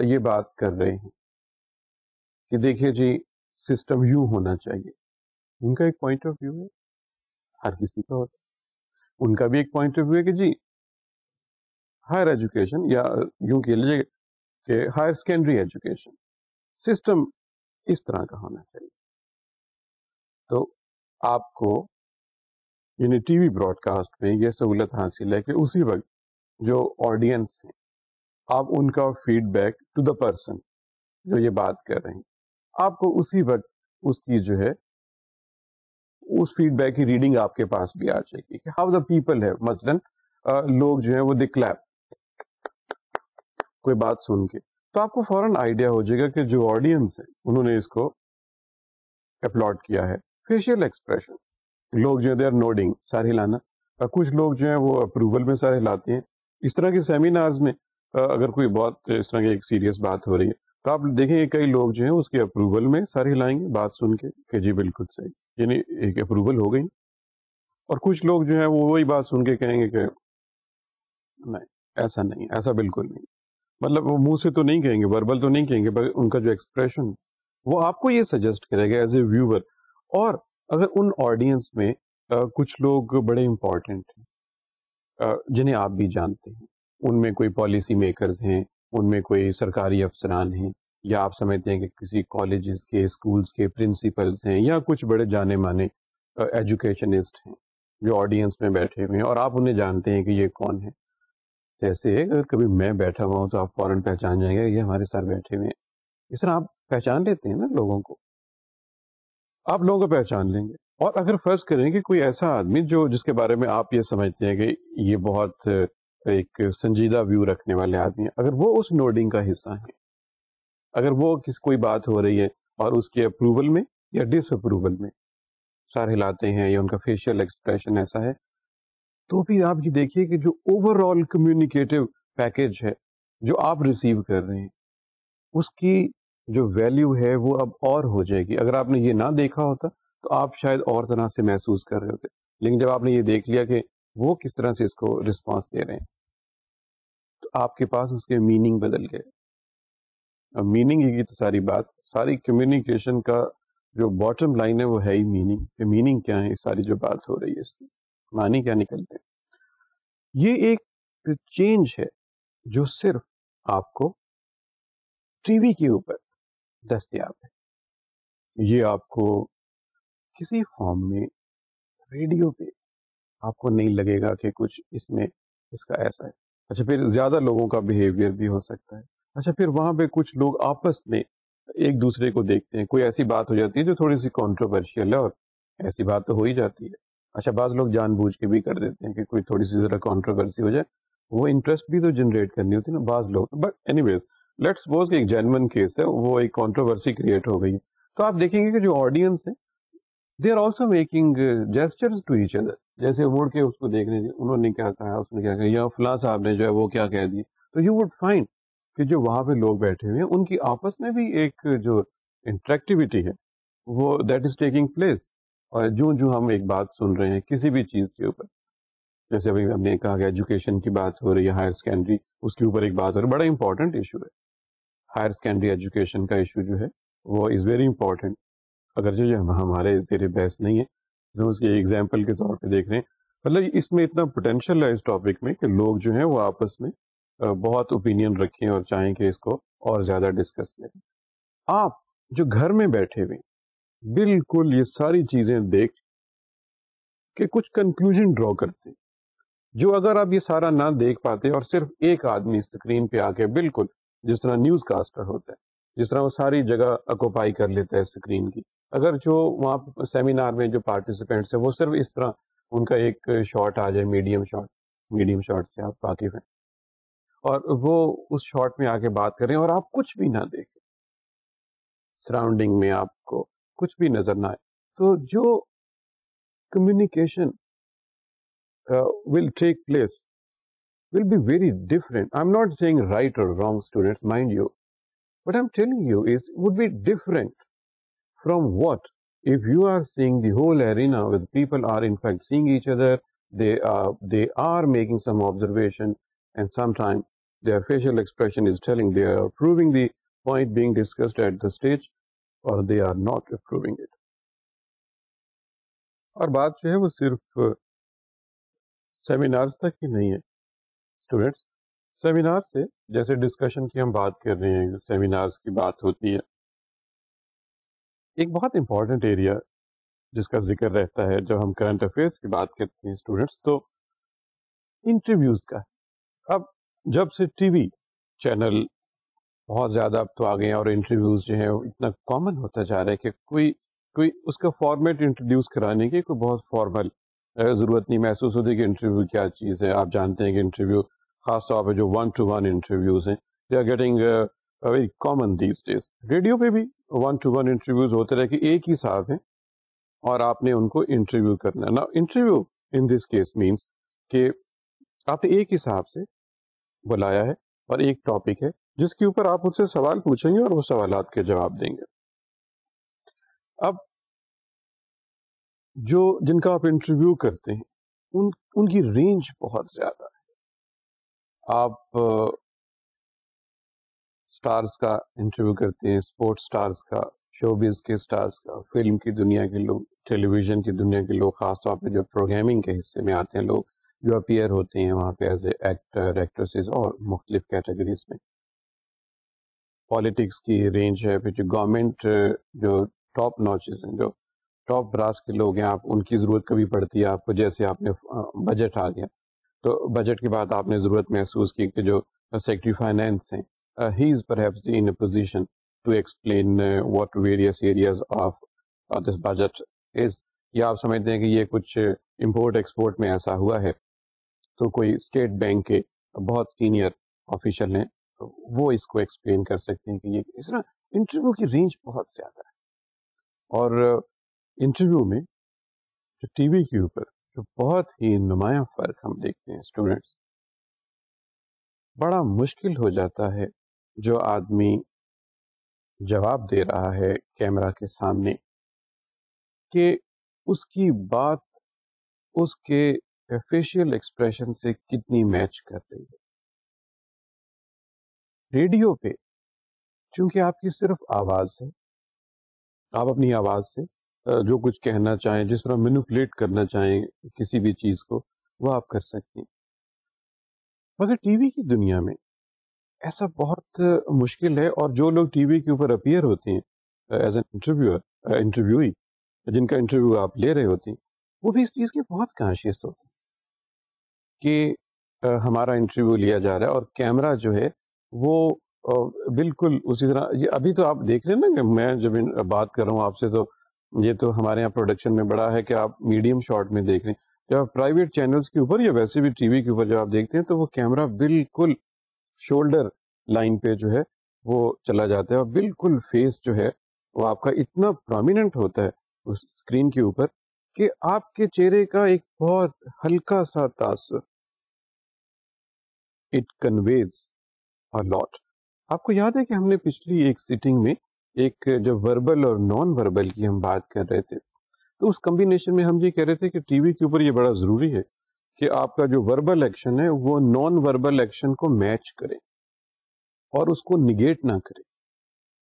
یہ بات کر رہے ہیں کہ دیکھیے جی سسٹم یوں ہونا چاہیے, ان کا ایک پوائنٹ آف ویو ہے, ہر کسی کا ہوتا ہے. ان کا بھی ایک پوائنٹ آف ویو ہے کہ جی ہائر ایجوکیشن, یا یوں کہہ لیجیے کہ ہائر سیکنڈری ایجوکیشن سسٹم اس طرح کا ہونا چاہیے. تو آپ کو یعنی ٹی وی براڈ کاسٹ میں یہ سہولت حاصل ہے کہ اسی وقت جو آڈینس ہیں آپ ان کا feedback to the person جو یہ بات کر رہے ہیں آپ کو اسی وقت اس کی جو ہے اس فیڈ بیک کی ریڈنگ آپ کے پاس بھی آ جائے گی کہ ہاؤ دا پیپل ہے. مثلاً لوگ جو ہیں وہ دکھلائے کوئی بات سن کے تو آپ کو فوراً آئیڈیا ہو جائے گا کہ جو آڈینس ہے انہوں نے اس کو اپلوڈ کیا ہے. فیشیل ایکسپریشن لوگ جو ہے دے آر نوڈنگ سر ہلانا, کچھ لوگ جو ہیں وہ اپروول میں سر ہلاتے ہیں. اس طرح کے سیمینارز میں اگر کوئی بہت اس طرح کی ایک سیریس بات ہو رہی ہے تو آپ دیکھیں گے کئی لوگ جو ہیں اس کے اپروول میں سر ہلائیں گے بات سن کے کہ جی بالکل صحیح, یعنی ایک اپروول ہو گئی. اور کچھ لوگ جو ہیں وہ وہی بات سن کے کہیں گے کہ نہیں ایسا نہیں, ایسا بالکل نہیں. مطلب وہ منہ سے تو نہیں کہیں گے, وربل تو نہیں کہیں گے, بلکہ ان کا جو ایکسپریشن وہ آپ کو یہ سجیسٹ کرے گا ایز اے ویور. اور اگر ان آڈینس میں کچھ لوگ بڑے امپورٹنٹ ہیں جنہیں آپ بھی جانتے ہیں, ان میں کوئی پالیسی میکرز ہیں, ان میں کوئی سرکاری افسران ہیں, یا آپ سمجھتے ہیں کہ کسی کالجز کے اسکولز کے پرنسپلز ہیں, یا کچھ بڑے جانے مانے ایجوکیشنسٹ ہیں جو آڈینس میں بیٹھے ہوئے ہیں اور آپ انہیں جانتے ہیں کہ یہ کون ہے. جیسے اگر کبھی میں بیٹھا ہوا ہوں تو آپ فوراً پہچان جائیں گے یہ ہمارے ساتھ بیٹھے ہوئے ہیں. اس طرح آپ پہچان لیتے ہیں نا لوگوں کو, آپ لوگوں کو پہچان لیں گے. اور اگر فرض کریں کہ کوئی ایسا آدمی جس کے بارے میں آپ یہ سمجھتے ہیں کہ یہ بہت ایک سنجیدہ ویو رکھنے والے آدمی ہیں, اگر وہ اس نوڈنگ کا حصہ ہیں, اگر وہ کوئی بات ہو رہی ہے اور اس کے اپروول میں یا ڈس اپروول میں سر ہلاتے ہیں یا ان کا فیشیل ایکسپریشن ایسا ہے, تو بھی آپ یہ دیکھیے کہ جو اوور آل کمیونیکیٹو پیکج ہے جو آپ ریسیو کر رہے ہیں اس کی جو ویلیو ہے وہ اب اور ہو جائے گی. اگر آپ نے یہ نہ دیکھا ہوتا تو آپ شاید اور طرح سے محسوس کر رہے ہوتے, لیکن جب آپ نے یہ دیکھ لیا کہ وہ کس طرح سے اس کو رسپانس دے رہے ہیں تو آپ کے پاس اس کے میننگ بدل گئے. اب میننگ ہی کی تو ساری بات, ساری کمیونیکیشن کا جو باٹم لائن ہے وہ ہے ہی میننگ. کہ میننگ کیا ہے اس ساری جو بات ہو رہی ہے, اس کی معنی کیا نکلتے ہیں. یہ ایک چینج ہے جو صرف آپ کو ٹی وی کے اوپر دستیاب ہے. یہ آپ کو کسی فارم میں ریڈیو پہ آپ کو نہیں لگے گا کہ کچھ اس میں اس کا ایسا ہے. اچھا پھر زیادہ لوگوں کا بیہیویئر بھی ہو سکتا ہے. اچھا پھر وہاں پہ کچھ لوگ آپس میں ایک دوسرے کو دیکھتے ہیں, کوئی ایسی بات ہو جاتی ہے جو تھوڑی سی کانٹروورشیل ہے, اور ایسی بات تو ہو ہی جاتی ہے. اچھا بعض لوگ جان بوجھ کے بھی کر دیتے ہیں کہ کوئی تھوڑی سی ذرا کانٹروورسی ہو جائے, وہ انٹرسٹ بھی تو جنریٹ کرنی ہوتی ہے نا بعض لوگ. But anyways let suppose کہ ایک جینوئن کیس ہے, وہ ایک کانٹروورسی کریٹ ہو گئی ہے, تو آپ دیکھیں گے کہ جو آڈینس ہے they are also making gestures to each other. جیسے مڑ کے اس کو دیکھ رہے ہیں انہوں نے کیا کہا, اس نے کیا کہا, یا فلاں صاحب نے جو ہے وہ کیا کہہ دی. تو یو وڈ فائنڈ کہ جو وہاں پہ لوگ بیٹھے ہوئے ہیں ان کی آپس میں بھی ایک جو انٹریکٹیوٹی ہے وہ دیٹ از ٹیکنگ پلیس. اور جو ہم ایک بات سن رہے ہیں کسی بھی چیز کے اوپر, جیسے ابھی ہم نے کہا کہ ایجوکیشن کی بات ہو رہی ہے, ہائر سیکنڈری اس کے اوپر ایک بات ہو رہی ہے, بڑا امپورٹنٹ ایشو ہے. ہائر سیکنڈری ایجوکیشن کا ایشو جو ہے وہ از ویری امپورٹنٹ, اگرچہ جو ہمارے زیر بحث نہیں ہے, ہم اس کی ایگزامپل کے طور پہ دیکھ رہے ہیں. مطلب اس میں اتنا پوٹینشیل ہے اس ٹاپک میں کہ لوگ جو ہیں وہ آپس میں بہت اوپینین رکھیں اور چاہیں کہ اس کو اور زیادہ ڈسکس کریں. آپ جو گھر میں بیٹھے ہوئے بالکل یہ ساری چیزیں دیکھ کے کچھ کنکلوژن ڈرا کرتے ہیں, جو اگر آپ یہ سارا نہ دیکھ پاتے اور صرف ایک آدمی اسکرین پہ آ کے بالکل جس طرح نیوز کاسٹر ہوتا ہے, جس طرح وہ ساری جگہ اکوپائی کر لیتا ہے اسکرین کی, اگر جو وہاں سیمینار میں جو پارٹیسپینٹس ہیں وہ صرف اس طرح ان کا ایک شارٹ آ جائے, میڈیم شارٹ سے آپ واقف ہیں, اور وہ اس شارٹ میں آ کے بات کریں اور آپ کچھ بھی نہ دیکھیں, سراؤنڈنگ میں آپ کو کچھ بھی نظر نہ آئے, تو جو communication will take place will be very different. I'm not saying right or wrong, students, mind you. What I'm telling you is would be different from what if you are seeing the whole arena where people are in fact seeing each other, they are making some observation, and sometimes their facial expression is telling they are approving the point being discussed at the stage, or they are not approving it. اور بات جو ہے وہ صرف seminars تک ہی نہیں ہے students. Seminar سے جیسے ڈسکشن کی ہم بات کر رہے ہیں, سیمینارز کی بات ہوتی ہے, ایک بہت امپورٹنٹ ایریا جس کا ذکر رہتا ہے جب ہم کرنٹ افیئرس کی بات کرتے ہیں اسٹوڈینٹس، تو انٹرویوز کا. اب جب سے ٹی وی چینل بہت زیادہ اب تو آ گئے ہیں اور انٹرویوز جو ہے اتنا کامن ہوتا جا رہا ہے کہ کوئی اس کا فارمیٹ انٹروڈیوس کرانے کی کوئی بہت فارمل ضرورت نہیں محسوس ہوتی کہ انٹرویو کیا چیز ہے. آپ جانتے ہیں کہ انٹرویو خاص طور پہ جو 1-to-1 انٹرویوز ہیں they are getting very common these days. Radio پہ بھی 1-to-1 انٹرویوز ہوتے رہے کہ ایک ہی صاحب ہیں اور آپ نے ان کو انٹرویو کرنا ہے. نا interview in this case means کہ آپ نے ایک ہی صاحب سے بلایا ہے اور ایک ٹاپک ہے جس کے اوپر آپ مجھ سے سوال پوچھیں گے اور وہ سوالات کے جواب دیں گے. اب جن کا آپ انٹرویو کرتے ہیں ان کی رینج بہت زیادہ ہے. آپ سٹارز کا انٹرویو کرتے ہیں، اسپورٹس سٹارز کا، شوبز کے سٹارز کا، فلم کی دنیا کے لوگ، ٹیلی ویژن کی دنیا کے لوگ، خاص طور پہ جو پروگرامنگ کے حصے میں آتے ہیں لوگ جو اپیئر ہوتے ہیں وہاں پہ ایز اے ایکٹر ایکٹریسز اور مختلف کیٹیگریز میں. پالیٹکس کی رینج ہے، پھر جو گورنمنٹ جو ٹاپ نوچز ہیں، جو ٹاپ براس کے لوگ ہیں، آپ ان کی ضرورت کبھی پڑتی ہے آپ کو. جیسے آپ نے بجٹ آ گیا تو بجٹ کے بعد آپ نے ضرورت محسوس کی کہ جو سیکرٹری فائنینس ہیں he is perhaps in a position to explain what various areas of this budget is. یا آپ سمجھتے ہیں کہ یہ کچھ امپورٹ ایکسپورٹ میں ایسا ہوا ہے تو کوئی اسٹیٹ بینک کے بہت سینئر آفیشل ہیں وہ اس کو ایکسپلین کر سکتے ہیں کہ یہ اس طرح. انٹرویو کی رینج بہت زیادہ ہے. اور انٹرویو میں جو ٹی وی کے اوپر جو بہت ہی نمایاں فرق ہم دیکھتے ہیں اسٹوڈینٹس، بڑا مشکل ہو جاتا ہے جو آدمی جواب دے رہا ہے کیمرہ کے سامنے کہ اس کی بات اس کے فیشیل ایکسپریشن سے کتنی میچ کر رہی ہے. ریڈیو پہ چونکہ آپ کی صرف آواز ہے، آپ اپنی آواز سے جو کچھ کہنا چاہیں، جس طرح مینوپولیٹ کرنا چاہیں کسی بھی چیز کو وہ آپ کر سکتے ہیں. مگر ٹی وی کی دنیا میں ایسا بہت مشکل ہے. اور جو لوگ ٹی وی کے اوپر اپیئر ہوتے ہیں ایز این انٹرویوئی جن کا انٹرویو آپ لے رہے ہوتے ہیں وہ بھی اس چیز کے بہت کانشیس ہوتے ہیں کہ ہمارا انٹرویو لیا جا رہا ہے اور کیمرہ جو ہے وہ بالکل اسی طرح. یہ ابھی تو آپ دیکھ رہے ہیں نا کہ میں جب بات کر رہا ہوں آپ سے تو یہ تو ہمارے یہاں پروڈکشن میں بڑا ہے کہ آپ میڈیم شارٹ میں دیکھ رہے ہیں. جب آپ پرائیویٹ چینلز کے اوپر یا ویسے بھی ٹی وی کے اوپر جب آپ دیکھتے ہیں تو وہ کیمرہ بالکل شولڈر لائن پہ جو ہے وہ چلا جاتا ہے اور بالکل فیس جو ہے وہ آپ کا اتنا پرومیننٹ ہوتا ہے اس اسکرین کے اوپر کہ آپ کے چہرے کا ایک بہت ہلکا سا تاثر اٹ کنویز اے لاٹ. آپ کو یاد ہے کہ ہم نے پچھلی ایک سیٹنگ میں ایک جب وربل اور نان وربل کی ہم بات کر رہے تھے تو اس کمبینیشن میں ہم یہ کہہ رہے تھے کہ ٹی وی کے اوپر یہ بڑا ضروری ہے کہ آپ کا جو وربل ایکشن ہے وہ نان وربل ایکشن کو میچ کرے اور اس کو نگیٹ نہ کرے.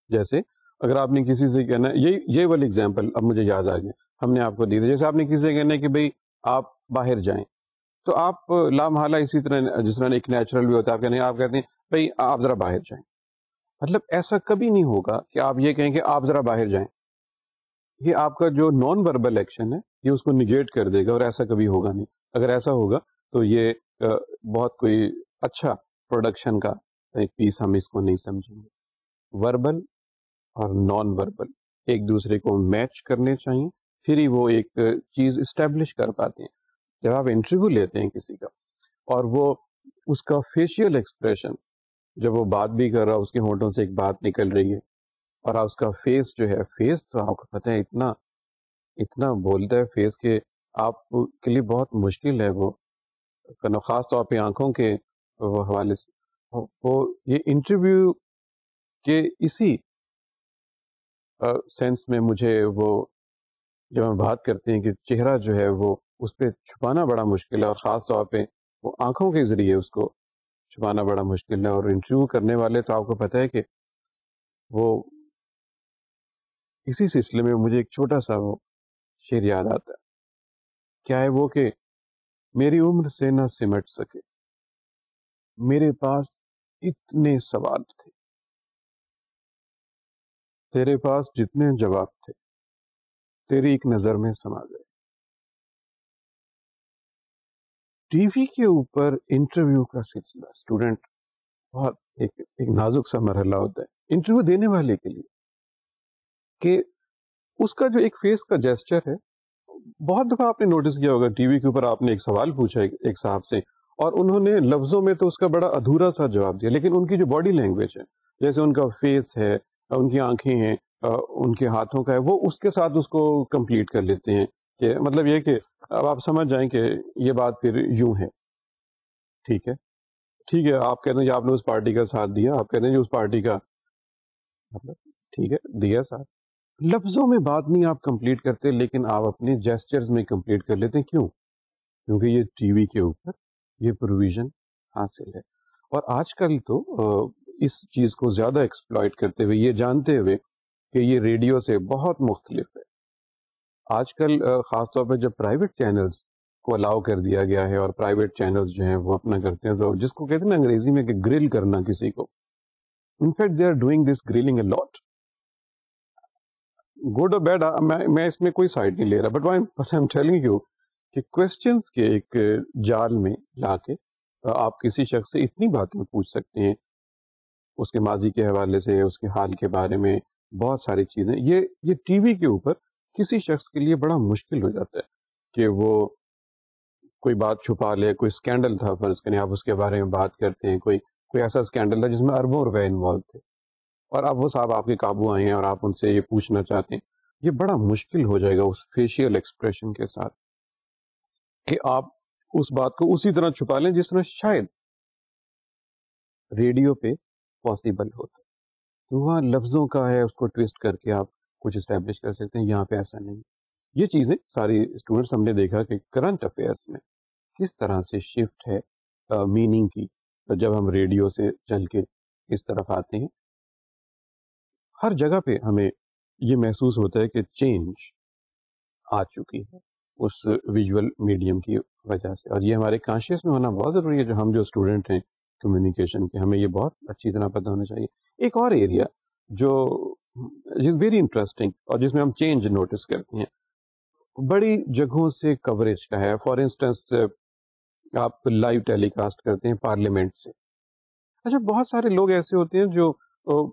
جیسے اگر آپ نے کسی سے کہنا ہے یہ والی اگزامپل اب مجھے یاد آ گیا ہم نے آپ کو دی تھی. جیسے آپ نے کسی سے کہنا ہے کہ بھئی آپ باہر جائیں تو آپ لامحالہ اسی طرح جس طرح ایک نیچرل بھی ہوتا ہے آپ کہتے ہیں بھئی آپ ذرا باہر جائیں. مطلب ایسا کبھی نہیں ہوگا کہ آپ یہ کہیں کہ آپ ذرا باہر جائیں. یہ آپ کا جو نان وربل ایکشن ہے یہ اس کو نگیٹ کر دے گا اور ایسا کبھی ہوگا نہیں. اگر ایسا ہوگا تو یہ بہت کوئی اچھا پروڈکشن کا ایک پیس ہم اس کو نہیں سمجھیں گے. وربل اور نان وربل ایک دوسرے کو میچ کرنے چاہیے پھر ہی وہ ایک چیز اسٹیبلش کر پاتے ہیں. جب آپ انٹرویو لیتے ہیں کسی کا اور وہ اس کا فیشیل ایکسپریشن جب وہ بات بھی کر رہا اس کے ہونٹوں سے ایک بات نکل رہی ہے اور اس کا فیس جو ہے فیس تو آپ کو پتہ ہے اتنا بولتا ہے فیس کے آپ کے لیے بہت مشکل ہے وہ خاص طور پہ آنکھوں کے وہ حوالے سے وہ یہ انٹرویو کے اسی سینس میں مجھے وہ جب ہم بات کرتے ہیں کہ چہرہ جو ہے وہ اس پہ چھپانا بڑا مشکل ہے اور خاص طور پہ وہ آنکھوں کے ذریعے اس کو چھپانا بڑا مشکل ہے. اور انٹرویو کرنے والے تو آپ کو پتہ ہے کہ وہ اسی سلسلے میں مجھے ایک چھوٹا سا وہ شعر یاد آتا ہے. کیا ہے وہ کہ میری عمر سے نہ سمٹ سکے میرے پاس اتنے سوال تھے تیرے پاس جتنے جواب تھے تیری ایک نظر میں سما گئے. ٹی وی کے اوپر انٹرویو کا سلسلہ اسٹوڈنٹ بہت ایک نازک سا مرحلہ ہوتا ہے انٹرویو دینے والے کے لیے, کہ اس کا جو ایک فیس کا جیسچر ہے. بہت دفعہ آپ نے نوٹس کیا ہوگا ٹی وی کے اوپر آپ نے ایک سوال پوچھا ایک صاحب سے, اور انہوں نے لفظوں میں تو اس کا بڑا ادھورا سا جواب دیا, لیکن ان کی جو باڈی لینگویج ہے, جیسے ان کا فیس ہے, ان کی آنکھیں ہیں, ان کے ہاتھوں کا ہے, وہ اس کے ساتھ اس کو کمپلیٹ کر لیتے ہیں. کہ مطلب یہ کہ اب آپ سمجھ جائیں کہ یہ بات پھر یوں ہے. ٹھیک ہے, ٹھیک ہے, آپ کہتے ہیں کہ آپ نے اس پارٹی کا ساتھ دیا, آپ کہتے ہیں کہ اس پارٹی کا مطلب ٹھیک ہے دیا ساتھ. لفظوں میں بات نہیں آپ کمپلیٹ کرتے, لیکن آپ اپنے جیسچرز میں کمپلیٹ کر لیتے ہیں. کیوں؟ کیونکہ یہ ٹی وی کے اوپر یہ پروویژن حاصل ہے. اور آج کل تو اس چیز کو زیادہ ایکسپلائٹ کرتے ہوئے, یہ جانتے ہوئے کہ یہ ریڈیو سے بہت مختلف ہے, آج کل خاص طور پہ جب پرائیویٹ چینلز کو الاؤ کر دیا گیا ہے, اور پرائیویٹ چینلز جو ہیں وہ اپنا کرتے ہیں, تو جس کو کہتے ہیں نا انگریزی میں کہ گرل کرنا کسی کو, in fact they are doing this grilling a lot. Good اور بیڈ میں اس میں کوئی سائڈ نہیں لے رہا, but I am telling you کہ کوشچنس کے ایک جال میں لا کے آپ کسی شخص سے اتنی باتیں پوچھ سکتے ہیں, اس کے ماضی کے حوالے سے, اس کے حال کے بارے میں, بہت ساری چیزیں. یہ ٹی وی کے اوپر کسی شخص کے لیے بڑا مشکل ہو جاتا ہے کہ وہ کوئی بات چھپا لے. کوئی اسکینڈل تھا فرض کریں, آپ اس کے بارے میں بات کرتے ہیں, کوئی ایسا اسکینڈل تھا جس میں اربوں روپے انوالو تھے, اور اب وہ صاحب آپ کے قابو آئے ہیں اور آپ ان سے یہ پوچھنا چاہتے ہیں. یہ بڑا مشکل ہو جائے گا اس فیشیل ایکسپریشن کے ساتھ کہ آپ اس بات کو اسی طرح چھپا لیں جس طرح شاید ریڈیو پہ پاسبل ہوتا. تو وہاں لفظوں کا ہے, اس کو ٹویسٹ کر کے آپ کچھ اسٹیبلش کر سکتے ہیں. یہاں پہ ایسا نہیں. یہ چیزیں ساری اسٹوڈنٹس ہم نے دیکھا کہ کرنٹ افیئرس میں کس طرح سے شفٹ ہے میننگ کی جب ہم ریڈیو سے چل کے اس طرف آتے ہیں. ہر جگہ پہ ہمیں یہ محسوس ہوتا ہے کہ چینج آ چکی ہے اس ویژول میڈیم کی وجہ سے, اور یہ ہمارے کانشیس میں ہونا بہت ضروری ہے. جو ہم جو اسٹوڈنٹ ہیں کمیونیکیشن کے, ہمیں یہ بہت اچھی طرح پتہ ہونا چاہیے. ایک اور ایریا جو ویری انٹرسٹنگ اور جس میں ہم چینج نوٹس کرتے ہیں, بڑی جگہوں سے کوریج کا ہے. فار انسٹنس آپ لائیو ٹیلی کاسٹ کرتے ہیں پارلیمنٹ سے. اچھا, بہت سارے لوگ ایسے ہوتے ہیں جو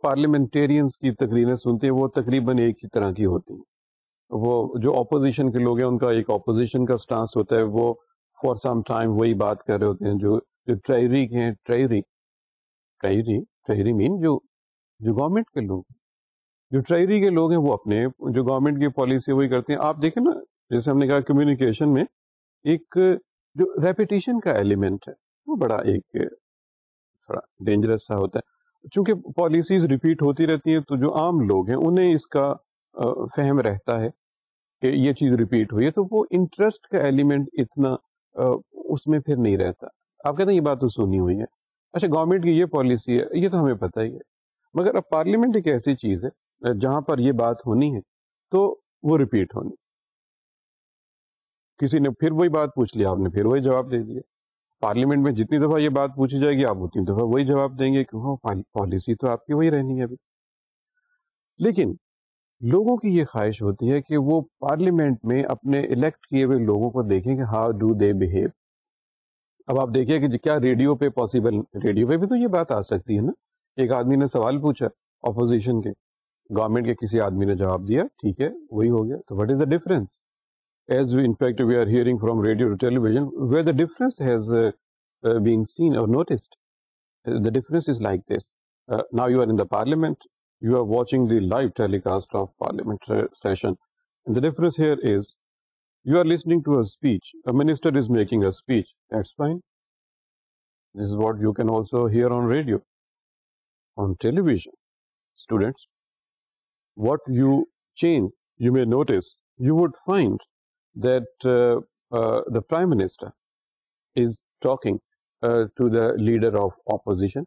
پارلیمنٹیرینز کی تقریریں سنتے ہیں, وہ تقریباً ایک ہی طرح کی ہوتی ہیں. وہ جو اپوزیشن کے لوگ ہیں ان کا ایک اپوزیشن کا سٹانس ہوتا ہے, وہ فار سم ٹائم وہی بات کر رہے ہوتے ہیں. جو ٹریری کے ہیں, ٹریری مین جو گورنمنٹ کے لوگ, جو ٹریری کے لوگ ہیں, وہ اپنے جو گورنمنٹ کی پالیسی وہی کرتے ہیں. آپ دیکھیں نا, جیسے ہم نے کہا کمیونیکیشن میں ایک جو ریپیٹیشن کا ایلیمنٹ ہے وہ بڑا ایک تھوڑا ڈینجرس سا ہوتا ہے. چونکہ پالیسیز ریپیٹ ہوتی رہتی ہیں, تو جو عام لوگ ہیں انہیں اس کا فہم رہتا ہے کہ یہ چیز ریپیٹ ہوئی ہے, تو وہ انٹرسٹ کا ایلیمنٹ اتنا اس میں پھر نہیں رہتا. آپ کہتے ہیں یہ بات تو سنی ہوئی ہے, اچھا گورنمنٹ کی یہ پالیسی ہے, یہ تو ہمیں پتہ ہی ہے. مگر اب پارلیمنٹ ایک ایسی چیز ہے جہاں پر یہ بات ہونی ہے تو وہ ریپیٹ ہونی. کسی نے پھر وہی بات پوچھ لیا, آپ نے پھر وہی جواب دے دیا. پارلیمنٹ میں جتنی دفعہ یہ بات پوچھی جائے گی آپ اتنی دفعہ وہی جواب دیں گے, کیوں پالیسی تو آپ کی وہی رہنی ہے ابھی. لیکن لوگوں کی یہ خواہش ہوتی ہے کہ وہ پارلیمنٹ میں اپنے الیکٹ کیے ہوئے لوگوں کو دیکھیں کہ ہاؤ ڈو دے بہیو. اب آپ دیکھیں کہ کیا ریڈیو پہ پاسبل, ریڈیو پہ بھی تو یہ بات آ سکتی ہے نا. ایک آدمی نے سوال پوچھا اپوزیشن کے, گورنمنٹ کے کسی آدمی نے جواب دیا, ٹھیک ہے وہی ہو گیا. تو what is the difference, as we in fact we are hearing from radio to television, where the difference has been seen or noticed. The difference is like this. Now you are in the parliament, you are watching the live telecast of parliament session, and the difference here is you are listening to a speech, a minister is making a speech, that's fine. This is what you can also hear on radio. On television, students, what you change, you may notice, you would find that the Prime Minister is talking to the leader of opposition.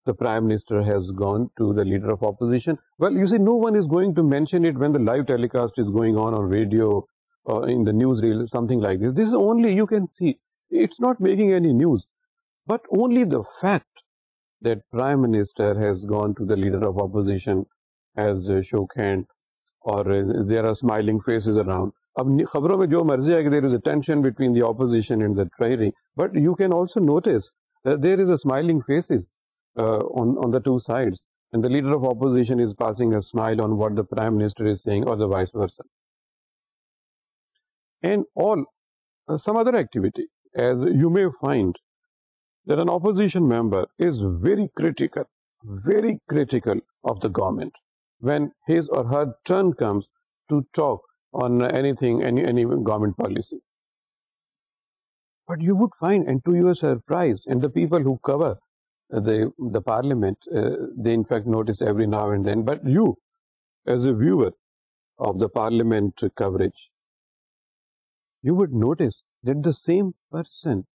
The Prime Minister has gone to the leader of opposition. Well, you see, no one is going to mention it when the live telecast is going on radio, in the newsreel, something like this. This is only, you can see, it's not making any news. But only the fact that Prime Minister has gone to the leader of opposition, has shook hand, or there are smiling faces around. اب خبروں میں جو مرضی ہے کہ there is a tension between the opposition and the treasury, but you can also notice that there is a smiling faces on the two sides, and the leader of opposition is passing a smile on what the prime minister is saying, or the vice versa. And all some other activity, as you may find that an opposition member is very critical of the government when his or her turn comes to talk on anything, any government policy. But you would find, and to your surprise, and the people who cover the parliament, they in fact notice every now and then, but you, as a viewer of the parliament coverage, you would notice that the same person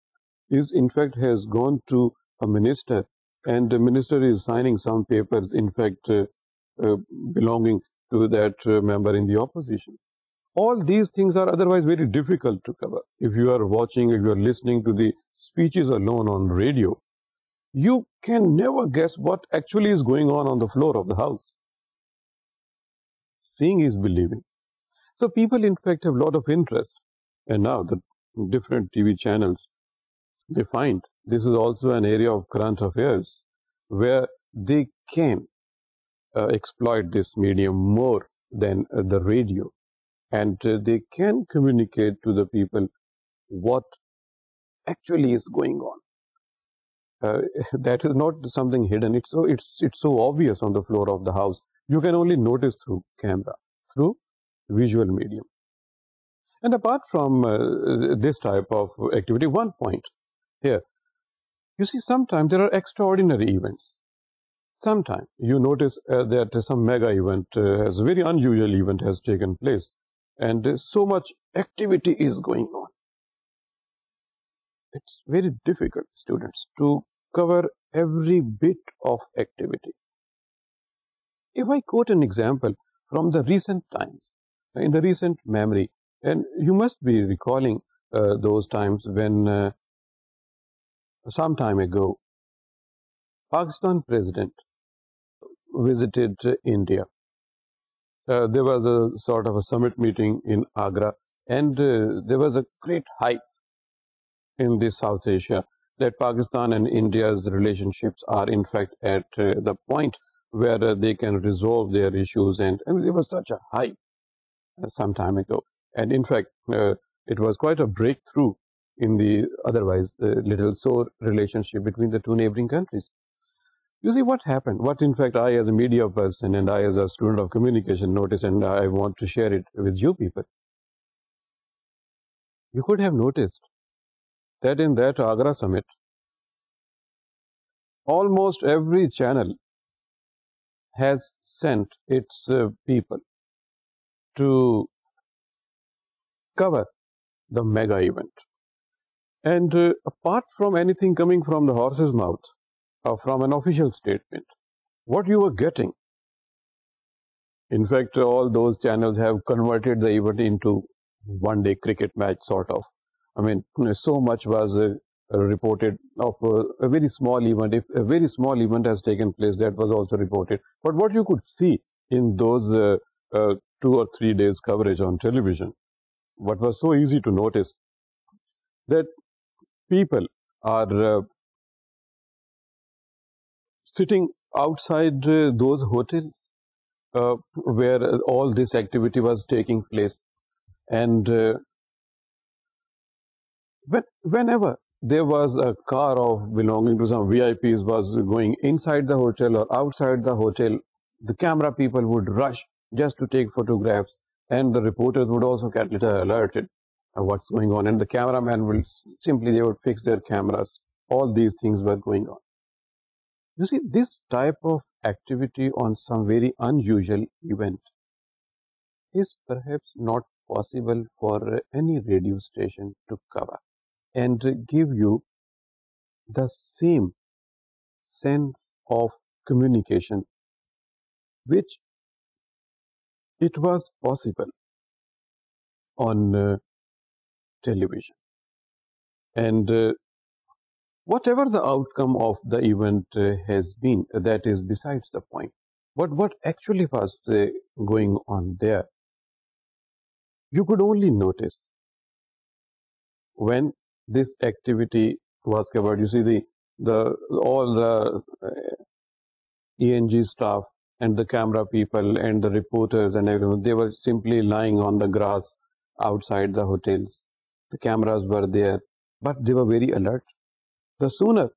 is in fact has gone to a minister, and the minister is signing some papers, in fact belonging to that member in the opposition. All these things are otherwise very difficult to cover. If you are watching, if you are listening to the speeches alone on radio, you can never guess what actually is going on the floor of the house. Seeing is believing. So people in fact have a lot of interest, and now the different TV channels, they find this is also an area of current affairs where they can exploit this medium more than the radio, and they can communicate to the people what actually is going on. That is not something hidden. It's so obvious on the floor of the house. You can only notice through camera, through visual medium. And apart from this type of activity, one point here, you see, sometimes there are extraordinary events. Sometimes you notice that some mega event, as a very unusual event has taken place, and so much activity is going on. It's very difficult, students, to cover every bit of activity. If I quote an example from the recent times, in the recent memory, and you must be recalling those times when some time ago, Pakistan president visited India. There was a sort of a summit meeting in Agra, and there was a great hype in this South Asia that Pakistan and India's relationships are in fact at the point where they can resolve their issues, and there was such a hype some time ago. And in fact, it was quite a breakthrough in the otherwise little sore relationship between the two neighboring countries. You see what happened, what in fact I as a media person and I as a student of communication noticed, and I want to share it with you people. You could have noticed that in that Agra summit, almost every channel has sent its people to cover the mega event. And apart from anything coming from the horse's mouth or from an official statement, what you were getting, in fact, all those channels have converted the event into one-day cricket match sort of. I mean, so much was reported of a very small event. If a very small event has taken place, that was also reported. But what you could see in those 2 or 3 days coverage on television, what was so easy to notice, that people are sitting outside those hotels where all this activity was taking place, and whenever there was a car of belonging to some VIPs was going inside the hotel or outside the hotel, the camera people would rush just to take photographs, and the reporters would also get alerted of what's going on, and the cameraman will simply, they would fix their cameras. All these things were going on. You see, this type of activity on some very unusual event is perhaps not possible for any radio station to cover and give you the same sense of communication which it was possible on television. And whatever the outcome of the event has been, that is besides the point. But what actually was going on there, you could only notice when this activity was covered. You see the all the ENG staff and the camera people and the reporters and everyone, they were simply lying on the grass outside the hotels. The cameras were there, but they were very alert. The sooner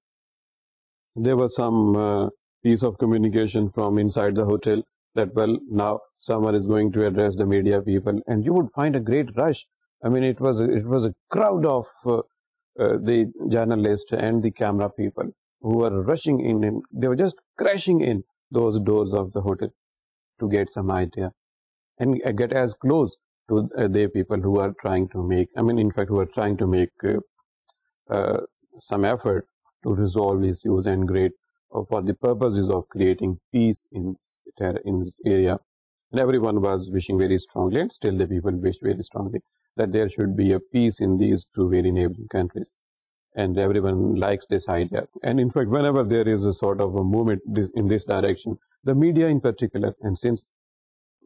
there was some piece of communication from inside the hotel that, well, now someone is going to address the media people, and you would find a great rush. I mean, it was a crowd of the journalists and the camera people who were rushing in, and they were just crashing in those doors of the hotel to get some idea and get as close to the people who are trying to make, I mean, in fact, who are trying to make uh, some effort to resolve issues and great for the purposes of creating peace in this area. And everyone was wishing very strongly, and still the people wish very strongly, that there should be a peace in these two very neighboring countries. And everyone likes this idea. And in fact, whenever there is a sort of a movement in this direction, the media in particular, and since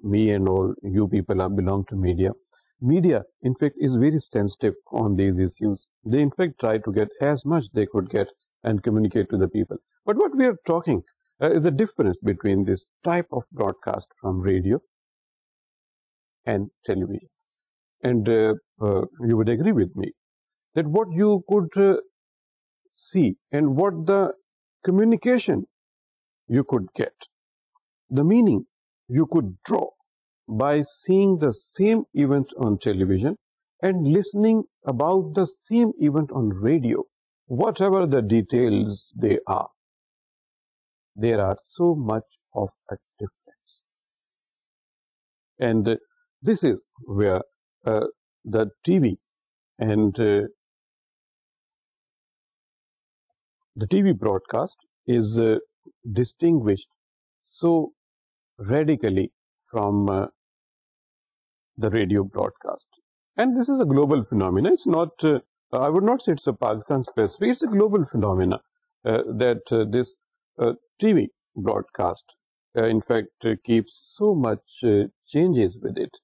me and all you people belong to media in fact is very sensitive on these issues. They in fact try to get as much they could get and communicate to the people. But what we are talking is the difference between this type of broadcast from radio and television. And you would agree with me that what you could see and what the communication you could get, the meaning you could draw by seeing the same event on television and listening about the same event on radio, whatever the details they are, there are so much of a difference. And this is where the TV and the TV broadcast is distinguished so radically from the radio broadcast. And this is a global phenomenon. It's not, I would not say it's a Pakistan specific, it's a global phenomenon that this TV broadcast, in fact, keeps so much changes with it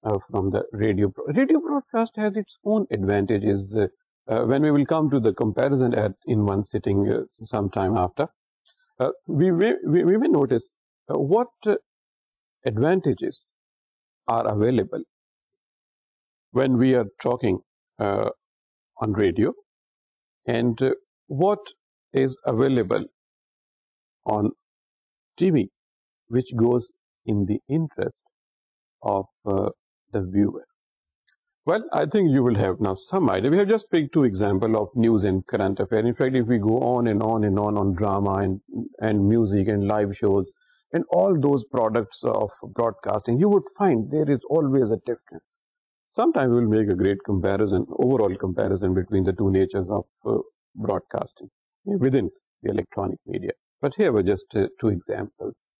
from the radio. Radio broadcast has its own advantages. When we will come to the comparison in one sitting sometime after, we may notice what advantages are available when we are talking on radio and what is available on TV, which goes in the interest of the viewer. Well, I think you will have now some idea. We have just picked two examples of news and current affairs. In fact, if we go on and on and on drama and music and live shows and all those products of broadcasting, you would find there is always a difference. Sometimes we will make a great comparison, overall comparison between the two natures of broadcasting within the electronic media. But here were just two examples.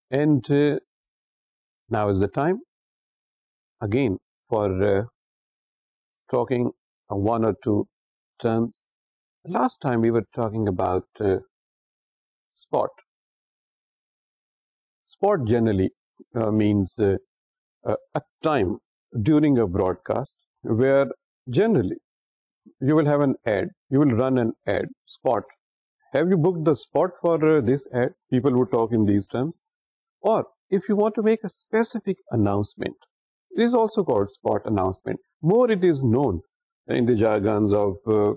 And now is the time again for talking one or two terms. Last time we were talking about spot. Spot generally means a time during a broadcast where generally you will have an ad, you will run an ad, spot. Have you booked the spot for this ad? People would talk in these terms. Or if you want to make a specific announcement, it is also called spot announcement. More it is known in the jargons of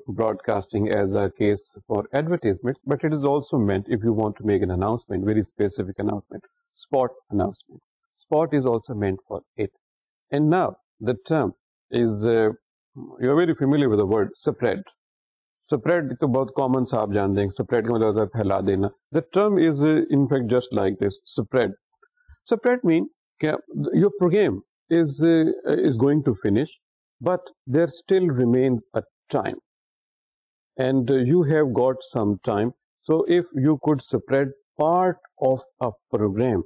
broadcasting as a case for advertisement, but it is also meant if you want to make an announcement, very specific announcement, spot announcement. Spot is also meant for it. And now the term is, you are very familiar with the word spread. Spread to both common sa aap jante hain, spread ka matlab hota hai phaila dena. The term is in fact just like this, spread. Spread means your program is going to finish, but there still remains a time. And you have got some time. So if you could spread part of a program,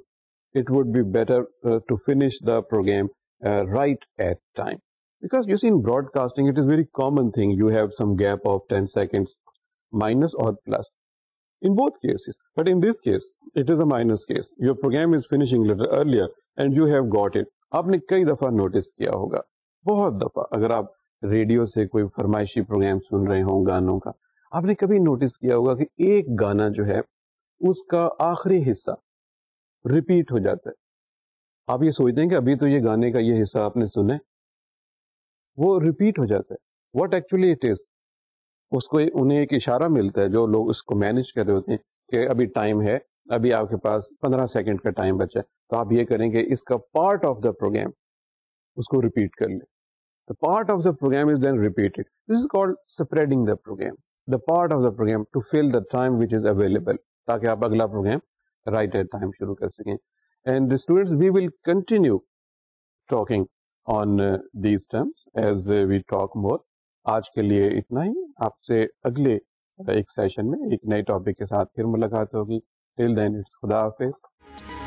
it would be better to finish the program right at time. Because you see in broadcasting, it is very common thing. You have some gap of 10 seconds minus or plus. in both cases. But in this case, it is a minus case. Your program is finishing little earlier and you have got it. آپ نے کئی دفعہ notice کیا ہوگا, بہت دفعہ, اگر آپ ریڈیو سے کوئی فرمائشی پروگرام سن رہے ہوں گانوں کا, آپ نے کبھی نوٹس کیا ہوگا کہ ایک گانا جو ہے اس کا آخری حصہ ریپیٹ ہو جاتا ہے. آپ یہ سوچتے ہیں کہ ابھی تو یہ گانے کا یہ حصہ آپ نے سنا ہے, وہ ریپیٹ ہو جاتا ہے. واٹ ایکچولی اٹ از, اس کو انہیں ایک اشارہ ملتا ہے, جو لوگ اس کو مینج کر رہے ہوتے ہیں کہ ابھی ٹائم ہے, ابھی آپ کے پاس 15 سیکنڈ کا ٹائم بچا ہے, تو آپ یہ کریں کہ اس کا پارٹ آف دا پروگرام اس کو ریپیٹ کر لیں. The part of the program is then repeated. This is called spreading the program. The part of the program to fill the time which is available. تاکہ آپ اگلا programme right at time شروع کر سکیں. And the students, we will continue talking on these terms as we talk more. آج کے لیے اتنا ہی. آپ سے اگلے ایک سیشن میں ایک نئے ٹاپک کے ساتھ پھر ملاقات ہوگی. Till then, خدا حافظ.